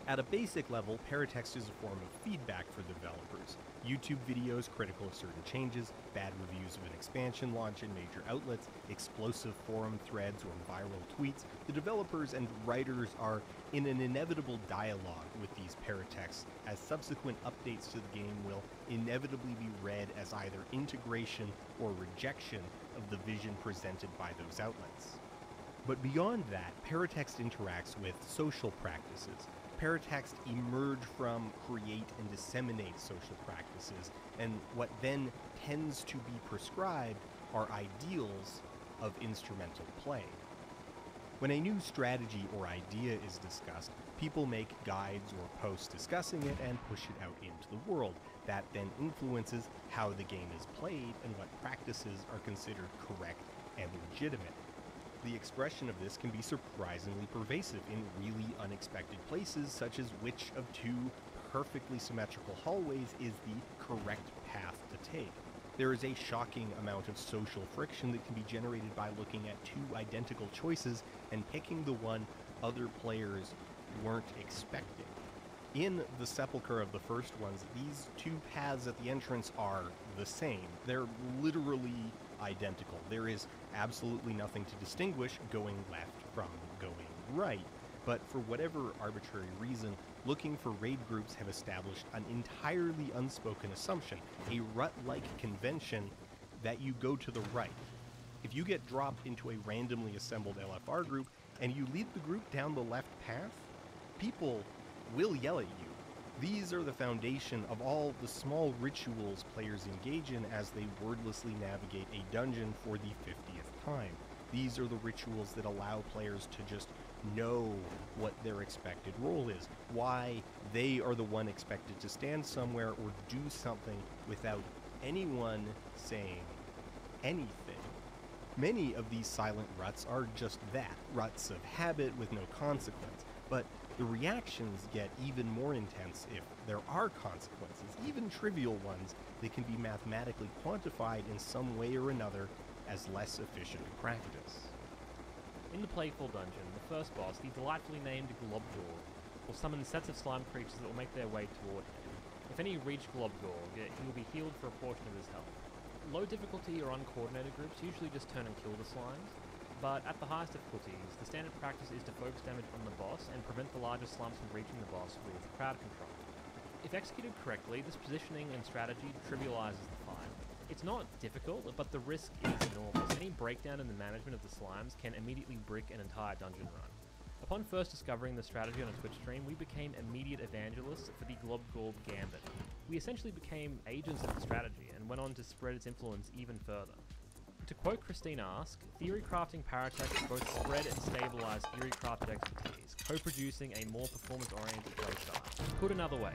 At a basic level, paratext is a form of feedback for developers. YouTube videos critical of certain changes, bad reviews of an expansion launch in major outlets, explosive forum threads or viral tweets. The developers and writers are in an inevitable dialogue with these paratexts, as subsequent updates to the game will inevitably be read as either integration or rejection of the vision presented by those outlets. But beyond that, paratext interacts with social practices. Paratext emerge from, create, and disseminate social practices, and what then tends to be prescribed are ideals of instrumental play. When a new strategy or idea is discussed, people make guides or posts discussing it and push it out into the world. That then influences how the game is played and what practices are considered correct and legitimate. The expression of this can be surprisingly pervasive in really unexpected places, such as which of two perfectly symmetrical hallways is the correct path to take. There is a shocking amount of social friction that can be generated by looking at two identical choices and picking the one other players weren't expecting. In the sepulcher of the first ones, these two paths at the entrance are the same. They're literally identical. There is absolutely nothing to distinguish going left from going right. But for whatever arbitrary reason, looking for raid groups have established an entirely unspoken assumption, a rut-like convention that you go to the right. If you get dropped into a randomly assembled LFR group and you lead the group down the left path, people will yell at you. These are the foundation of all the small rituals players engage in as they wordlessly navigate a dungeon for the 50th time. These are the rituals that allow players to just know what their expected role is, why they are the one expected to stand somewhere or do something without anyone saying anything. Many of these silent ruts are just that, ruts of habit with no consequence, but the reactions get even more intense if there are consequences, even trivial ones that can be mathematically quantified in some way or another as less efficient practice. In the Playful Dungeon, the first boss, the delightfully named Globgor, will summon sets of slime creatures that will make their way toward him. If any reach Globgor, he will be healed for a portion of his health. Low difficulty or uncoordinated groups usually just turn and kill the slimes, but at the highest difficulties, the standard practice is to focus damage on the boss and prevent the larger slimes from reaching the boss with crowd control. If executed correctly, this positioning and strategy trivializes the fight. It's not difficult, but the risk is enormous. Any breakdown in the management of the slimes can immediately brick an entire dungeon run. Upon first discovering the strategy on a Twitch stream, we became immediate evangelists for the Globgor Gambit. We essentially became agents of the strategy and went on to spread its influence even further. To quote Christine Ask, theory crafting paratext both spread and stabilize theorycraft expertise, co-producing a more performance-oriented playstyle. Put another way,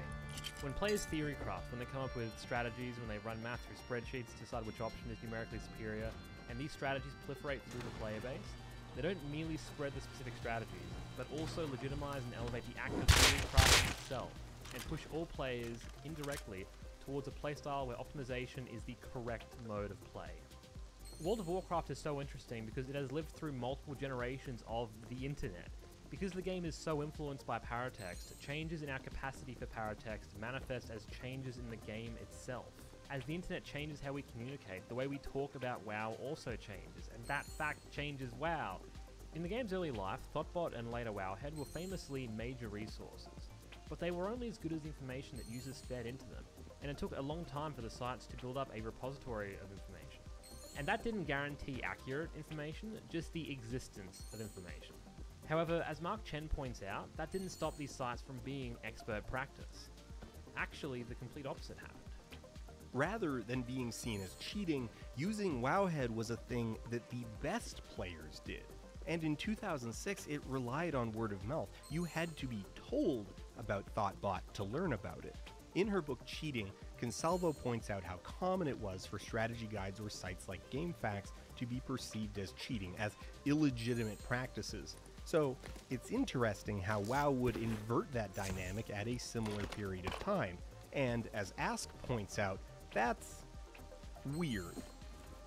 when players theorycraft, when they come up with strategies, when they run math through spreadsheets to decide which option is numerically superior, and these strategies proliferate through the player base, they don't merely spread the specific strategies, but also legitimize and elevate the act of theorycrafting itself, and push all players, indirectly, towards a playstyle where optimization is the correct mode of play. World of Warcraft is so interesting because it has lived through multiple generations of the internet. Because the game is so influenced by paratext, changes in our capacity for paratext manifest as changes in the game itself. As the internet changes how we communicate, the way we talk about WoW also changes, and that fact changes WoW. In the game's early life, Thoughtbot and later Wowhead were famously major resources, but they were only as good as the information that users fed into them, and it took a long time for the sites to build up a repository of information. And that didn't guarantee accurate information, just the existence of information. However, as Mark Chen points out, that didn't stop these sites from being expert practice. Actually, the complete opposite happened. Rather than being seen as cheating, using Wowhead was a thing that the best players did. And in 2006, it relied on word of mouth. You had to be told about Thoughtbot to learn about it. In her book Cheating, Consalvo points out how common it was for strategy guides or sites like GameFAQs to be perceived as cheating, as illegitimate practices. So it's interesting how WoW would invert that dynamic at a similar period of time. And as Ask points out, that's weird.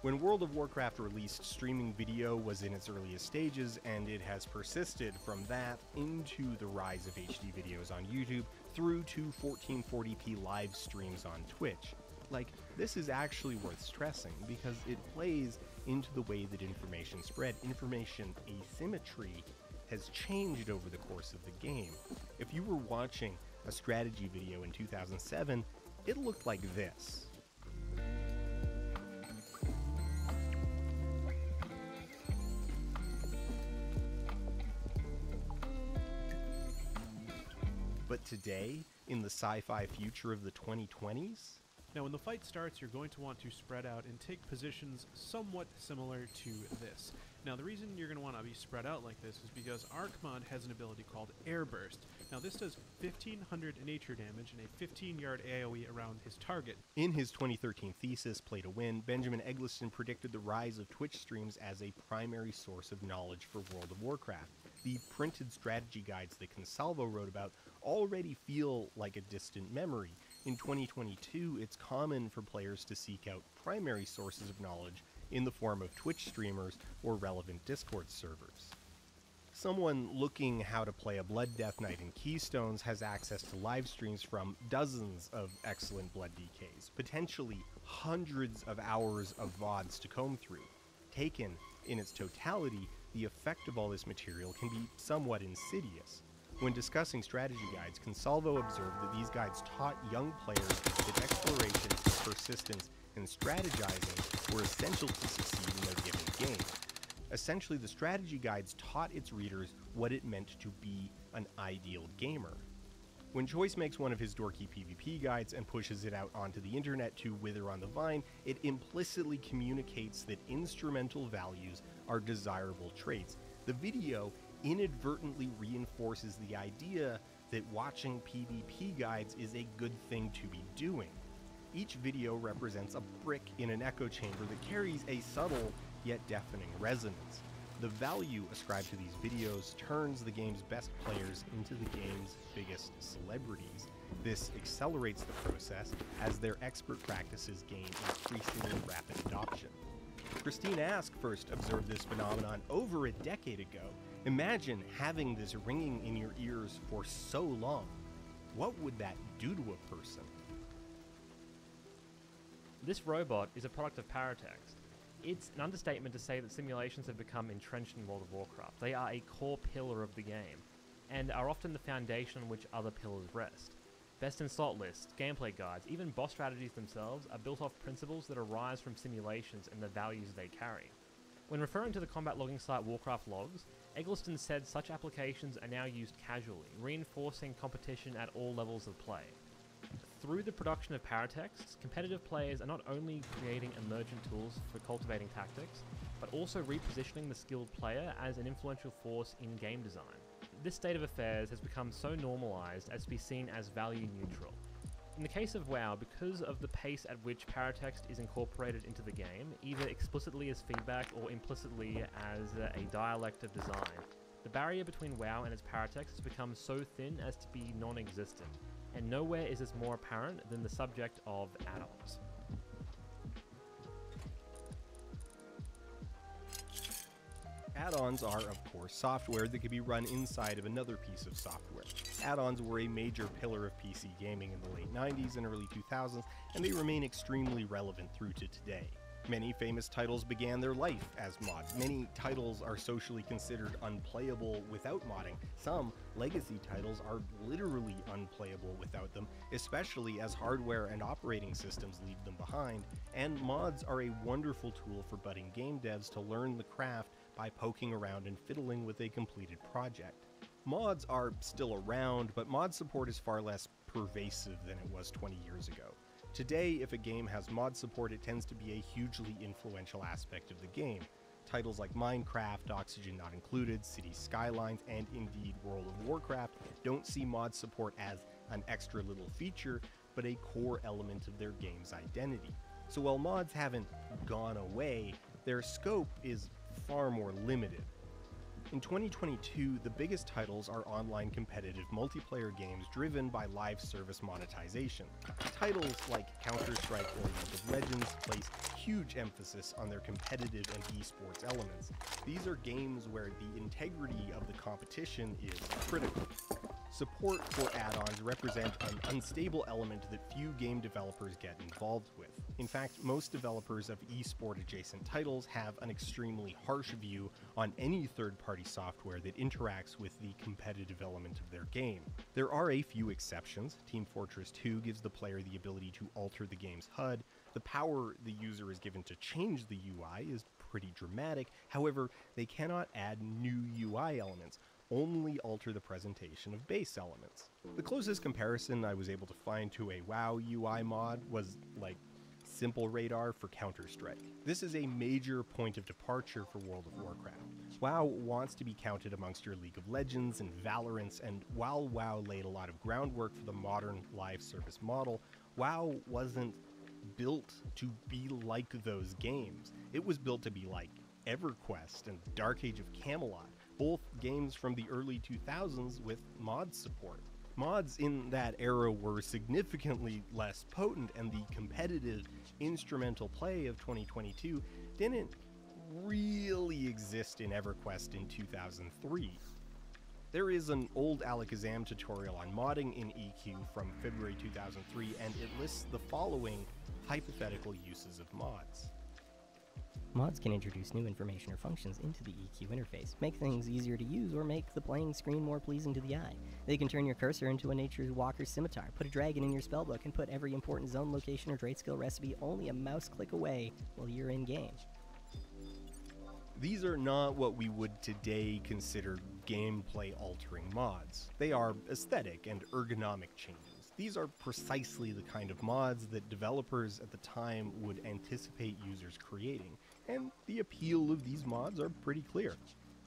When World of Warcraft released, streaming video was in its earliest stages, and it has persisted from that into the rise of HD videos on YouTube through to 1440p live streams on Twitch. Like, this is actually worth stressing because it plays into the way that information spread. Information asymmetry has changed over the course of the game. If you were watching a strategy video in 2007, it looked like this. But today, in the sci-fi future of the 2020s? Now, when the fight starts, you're going to want to spread out and take positions somewhat similar to this. Now, the reason you're going to want to be spread out like this is because Archmod has an ability called Air Burst. Now, this does 1500 nature damage and a 15-yard AoE around his target. In his 2013 thesis, Play to Win, Benjamin Eggleston predicted the rise of Twitch streams as a primary source of knowledge for World of Warcraft. The printed strategy guides that Consalvo wrote about already feel like a distant memory. In 2022, it's common for players to seek out primary sources of knowledge in the form of Twitch streamers or relevant Discord servers. Someone looking how to play a Blood Death Knight in Keystones has access to live streams from dozens of excellent Blood DKs, potentially hundreds of hours of VODs to comb through. Taken in its totality, the effect of all this material can be somewhat insidious. When discussing strategy guides, Consalvo observed that these guides taught young players that exploration, persistence, and strategizing were essential to succeed in a given game. Essentially, the strategy guides taught its readers what it meant to be an ideal gamer. When Choice makes one of his dorky PvP guides and pushes it out onto the internet to wither on the vine, it implicitly communicates that instrumental values are desirable traits. The video inadvertently reinforces the idea that watching PvP guides is a good thing to be doing. Each video represents a brick in an echo chamber that carries a subtle yet deafening resonance. The value ascribed to these videos turns the game's best players into the game's biggest celebrities. This accelerates the process as their expert practices gain increasingly rapid adoption. Christine Ask first observed this phenomenon over a decade ago. Imagine having this ringing in your ears for so long. What would that do to a person? This robot is a product of Paratext. It's an understatement to say that simulations have become entrenched in World of Warcraft. They are a core pillar of the game, and are often the foundation on which other pillars rest. Best in slot lists, gameplay guides, even boss strategies themselves are built off principles that arise from simulations and the values they carry. When referring to the combat logging site Warcraft Logs, Eggleston said such applications are now used casually, reinforcing competition at all levels of play. Through the production of paratexts, competitive players are not only creating emergent tools for cultivating tactics, but also repositioning the skilled player as an influential force in game design. This state of affairs has become so normalized as to be seen as value neutral. In the case of WoW, because of the pace at which paratext is incorporated into the game, either explicitly as feedback or implicitly as a dialect of design, the barrier between WoW and its paratext has become so thin as to be non-existent, and nowhere is this more apparent than the subject of add-ons. Add-ons are, of course, software that can be run inside of another piece of software. Add-ons were a major pillar of PC gaming in the late 90s and early 2000s, and they remain extremely relevant through to today. Many famous titles began their life as mods. Many titles are socially considered unplayable without modding. Some legacy titles are literally unplayable without them, especially as hardware and operating systems leave them behind, and mods are a wonderful tool for budding game devs to learn the craft by poking around and fiddling with a completed project. Mods are still around, but mod support is far less pervasive than it was 20 years ago. Today, if a game has mod support, it tends to be a hugely influential aspect of the game. Titles like Minecraft, Oxygen Not Included, Cities Skylines, and indeed World of Warcraft don't see mod support as an extra little feature, but a core element of their game's identity. So while mods haven't gone away, their scope is far more limited. In 2022, the biggest titles are online competitive multiplayer games driven by live service monetization. Titles like Counter-Strike or League of Legends place huge emphasis on their competitive and esports elements. These are games where the integrity of the competition is critical. Support for add-ons represent an unstable element that few game developers get involved with. In fact, most developers of esport adjacent titles have an extremely harsh view on any third-party software that interacts with the competitive element of their game. There are a few exceptions. Team Fortress 2 gives the player the ability to alter the game's HUD. The power the user is given to change the UI is pretty dramatic. However, they cannot add new UI elements, only alter the presentation of base elements. The closest comparison I was able to find to a WoW UI mod was like Simple Radar for Counter-Strike. This is a major point of departure for World of Warcraft. WoW wants to be counted amongst your League of Legends and Valorants, and while WoW laid a lot of groundwork for the modern live service model, WoW wasn't built to be like those games. It was built to be like EverQuest and Dark Age of Camelot, both games from the early 2000s with mod support. Mods in that era were significantly less potent, and the competitive instrumental play of 2022 didn't really exist in EverQuest in 2003. There is an old Alakazam tutorial on modding in EQ from February 2003, and it lists the following hypothetical uses of mods. Mods can introduce new information or functions into the EQ interface, make things easier to use, or make the playing screen more pleasing to the eye. They can turn your cursor into a Nature's Walker scimitar, put a dragon in your spellbook, and put every important zone, location, or trait skill recipe only a mouse click away while you're in-game. These are not what we would today consider gameplay-altering mods. They are aesthetic and ergonomic changes. These are precisely the kind of mods that developers at the time would anticipate users creating, and the appeal of these mods are pretty clear.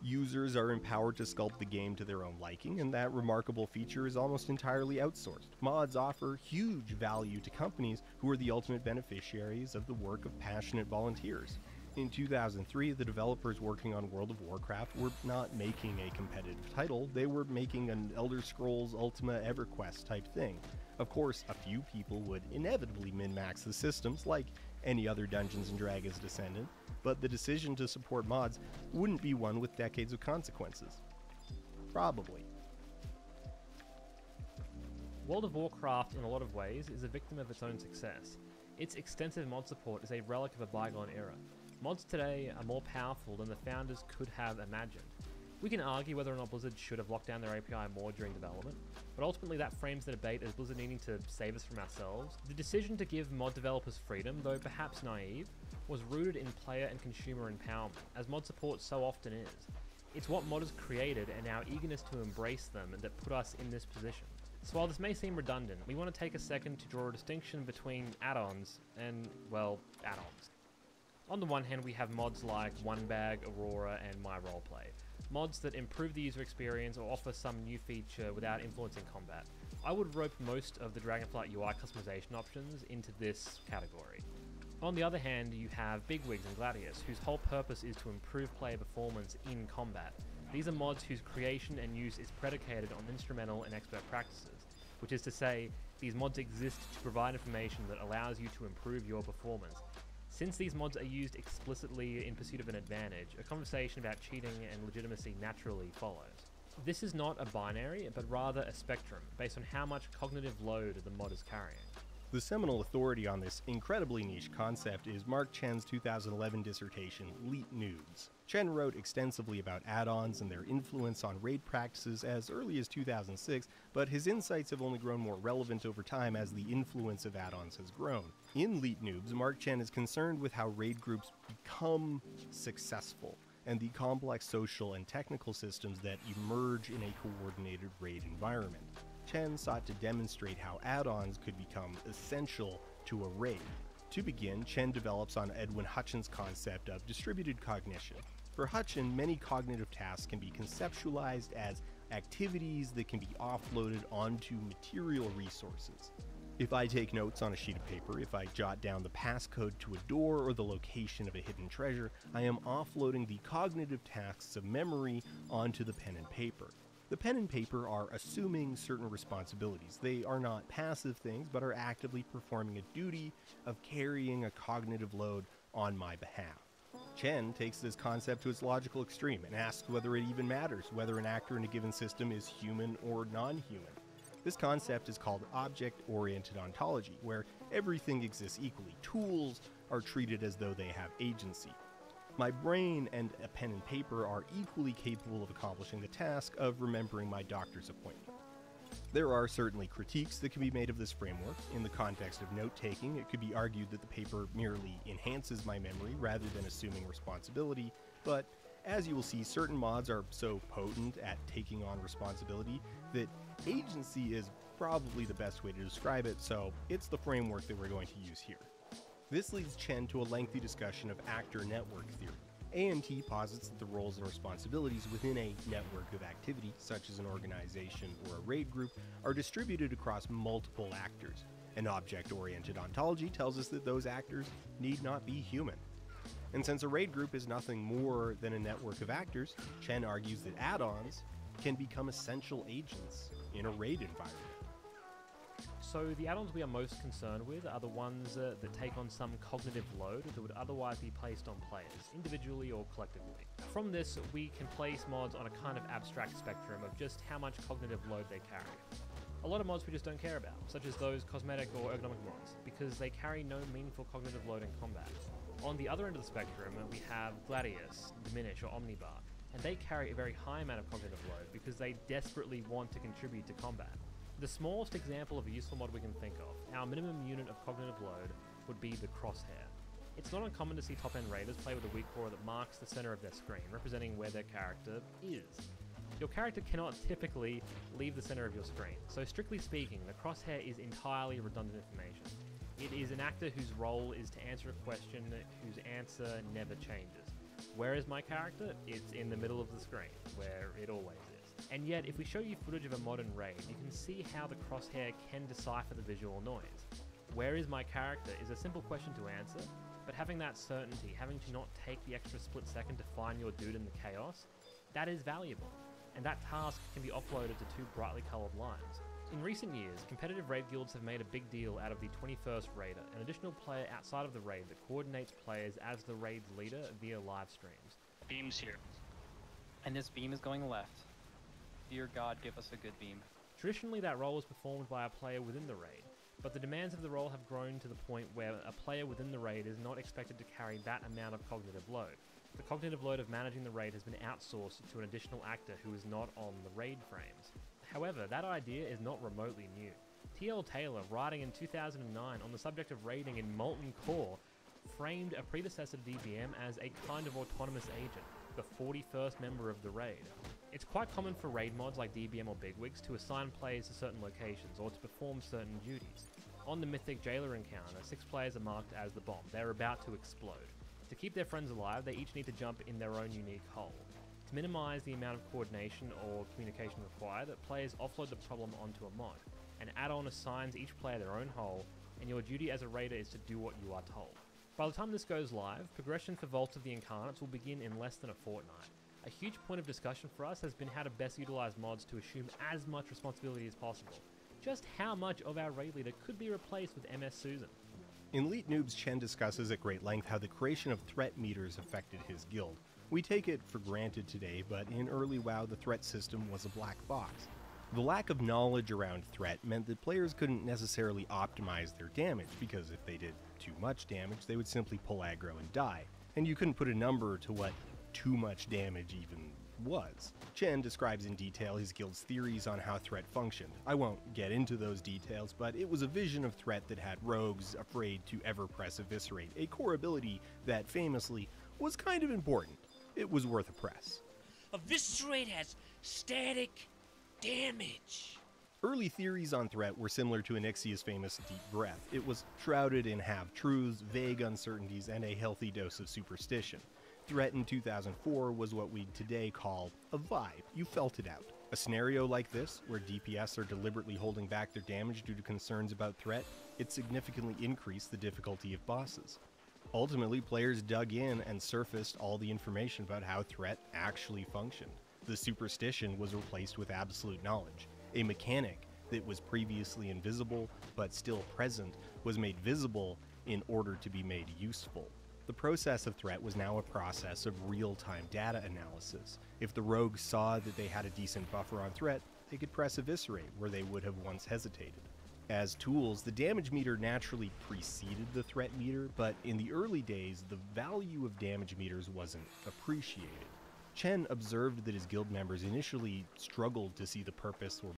Users are empowered to sculpt the game to their own liking, and that remarkable feature is almost entirely outsourced. Mods offer huge value to companies who are the ultimate beneficiaries of the work of passionate volunteers. In 2003, the developers working on World of Warcraft were not making a competitive title, they were making an Elder Scrolls Ultima EverQuest type thing. Of course, a few people would inevitably min-max the systems, like any other Dungeons & Dragons descendant, but the decision to support mods wouldn't be one with decades of consequences. Probably. World of Warcraft, in a lot of ways, is a victim of its own success. Its extensive mod support is a relic of a bygone era. Mods today are more powerful than the founders could have imagined. We can argue whether or not Blizzard should have locked down their API more during development, but ultimately that frames the debate as Blizzard needing to save us from ourselves. The decision to give mod developers freedom, though perhaps naive, was rooted in player and consumer empowerment, as mod support so often is. It's what modders created and our eagerness to embrace them that put us in this position. So while this may seem redundant, we want to take a second to draw a distinction between add-ons and, well, add-ons. On the one hand, we have mods like OneBag, Aurora, and My Roleplay. Mods that improve the user experience or offer some new feature without influencing combat. I would rope most of the Dragonflight UI customization options into this category. On the other hand, you have Bigwigs and Gladius, whose whole purpose is to improve player performance in combat. These are mods whose creation and use is predicated on instrumental and expert practices, which is to say, these mods exist to provide information that allows you to improve your performance. Since these mods are used explicitly in pursuit of an advantage, a conversation about cheating and legitimacy naturally follows. This is not a binary, but rather a spectrum, based on how much cognitive load the mod is carrying. The seminal authority on this incredibly niche concept is Mark Chen's 2011 dissertation, Leet Noobs. Chen wrote extensively about add-ons and their influence on raid practices as early as 2006, but his insights have only grown more relevant over time as the influence of add-ons has grown. In Leet Noobs, Mark Chen is concerned with how raid groups become successful, and the complex social and technical systems that emerge in a coordinated raid environment. Chen sought to demonstrate how add-ons could become essential to a raid. To begin, Chen develops on Edwin Hutchins' concept of distributed cognition. For Hutchin, many cognitive tasks can be conceptualized as activities that can be offloaded onto material resources. If I take notes on a sheet of paper, if I jot down the passcode to a door or the location of a hidden treasure, I am offloading the cognitive tasks of memory onto the pen and paper. The pen and paper are assuming certain responsibilities. They are not passive things, but are actively performing a duty of carrying a cognitive load on my behalf. Chen takes this concept to its logical extreme and asks whether it even matters whether an actor in a given system is human or non-human. This concept is called object-oriented ontology, where everything exists equally. Tools are treated as though they have agency. My brain and a pen and paper are equally capable of accomplishing the task of remembering my doctor's appointment. There are certainly critiques that can be made of this framework. In the context of note-taking, it could be argued that the paper merely enhances my memory rather than assuming responsibility, but as you will see, certain mods are so potent at taking on responsibility that agency is probably the best way to describe it, so it's the framework that we're going to use here. This leads Chen to a lengthy discussion of actor network theory. ANT posits that the roles and responsibilities within a network of activity, such as an organization or a raid group, are distributed across multiple actors. An object-oriented ontology tells us that those actors need not be human. And since a raid group is nothing more than a network of actors, Chen argues that add-ons can become essential agents in a raid environment. So the add-ons we are most concerned with are the ones that take on some cognitive load that would otherwise be placed on players, individually or collectively. From this, we can place mods on a kind of abstract spectrum of just how much cognitive load they carry. A lot of mods we just don't care about, such as those cosmetic or ergonomic mods, because they carry no meaningful cognitive load in combat. On the other end of the spectrum, we have Gladius, Diminish, or Omnibar, and they carry a very high amount of cognitive load because they desperately want to contribute to combat. The smallest example of a useful mod we can think of, our minimum unit of cognitive load, would be the crosshair. It's not uncommon to see top-end raiders play with a weak core that marks the center of their screen, representing where their character is. Your character cannot typically leave the center of your screen, so strictly speaking, the crosshair is entirely redundant information. It is an actor whose role is to answer a question whose answer never changes. Where is my character? It's in the middle of the screen, where it always is. And yet, if we show you footage of a modern raid, you can see how the crosshair can decipher the visual noise. Where is my character is a simple question to answer, but but having that certainty, having to not take the extra split second to find your dude in the chaos, that is valuable, and that task can be offloaded to two brightly coloured lines. In recent years, competitive raid guilds have made a big deal out of the 21st Raider, an additional player outside of the raid that coordinates players as the raid's leader via live streams. Beam's here. And this beam is going left. Dear God, give us a good beam. Traditionally, that role is performed by a player within the raid, but the demands of the role have grown to the point where a player within the raid is not expected to carry that amount of cognitive load. The cognitive load of managing the raid has been outsourced to an additional actor who is not on the raid frames. However, that idea is not remotely new. T.L. Taylor, writing in 2009 on the subject of raiding in Molten Core, framed a predecessor to DBM as a kind of autonomous agent, the 41st member of the raid. It's quite common for raid mods like DBM or Bigwigs to assign players to certain locations or to perform certain duties. On the Mythic Jailer encounter, 6 players are marked as the bomb. They're about to explode. To keep their friends alive, they each need to jump in their own unique hole. To minimize the amount of coordination or communication required, players offload the problem onto a mod. An add-on assigns each player their own hole, and your duty as a raider is to do what you are told. By the time this goes live, progression for Vault of the Incarnates will begin in less than a fortnight. A huge point of discussion for us has been how to best utilize mods to assume as much responsibility as possible. Just how much of our raid leader could be replaced with MS Susan? In Elite Noobs, Chen discusses at great length how the creation of threat meters affected his guild. We take it for granted today, but in early WoW the threat system was a black box. The lack of knowledge around threat meant that players couldn't necessarily optimize their damage, because if they did too much damage they would simply pull aggro and die, and you couldn't put a number to what too much damage even was. Chen describes in detail his guild's theories on how threat functioned. I won't get into those details, but it was a vision of threat that had rogues afraid to ever press Eviscerate, a core ability that famously was kind of important. It was worth a press. Eviscerate has static damage. Early theories on threat were similar to Anixia's famous Deep Breath. It was shrouded in half-truths, vague uncertainties, and a healthy dose of superstition. Threat in 2004 was what we'd today call a vibe. You felt it out. A scenario like this, where DPS are deliberately holding back their damage due to concerns about threat, it significantly increased the difficulty of bosses. Ultimately, players dug in and surfaced all the information about how threat actually functioned. The superstition was replaced with absolute knowledge. A mechanic that was previously invisible but still present was made visible in order to be made useful. The process of threat was now a process of real-time data analysis. If the rogues saw that they had a decent buffer on threat, they could press Eviscerate where they would have once hesitated. As tools, the damage meter naturally preceded the threat meter, but in the early days, the value of damage meters wasn't appreciated. Chen observed that his guild members initially struggled to see the purpose or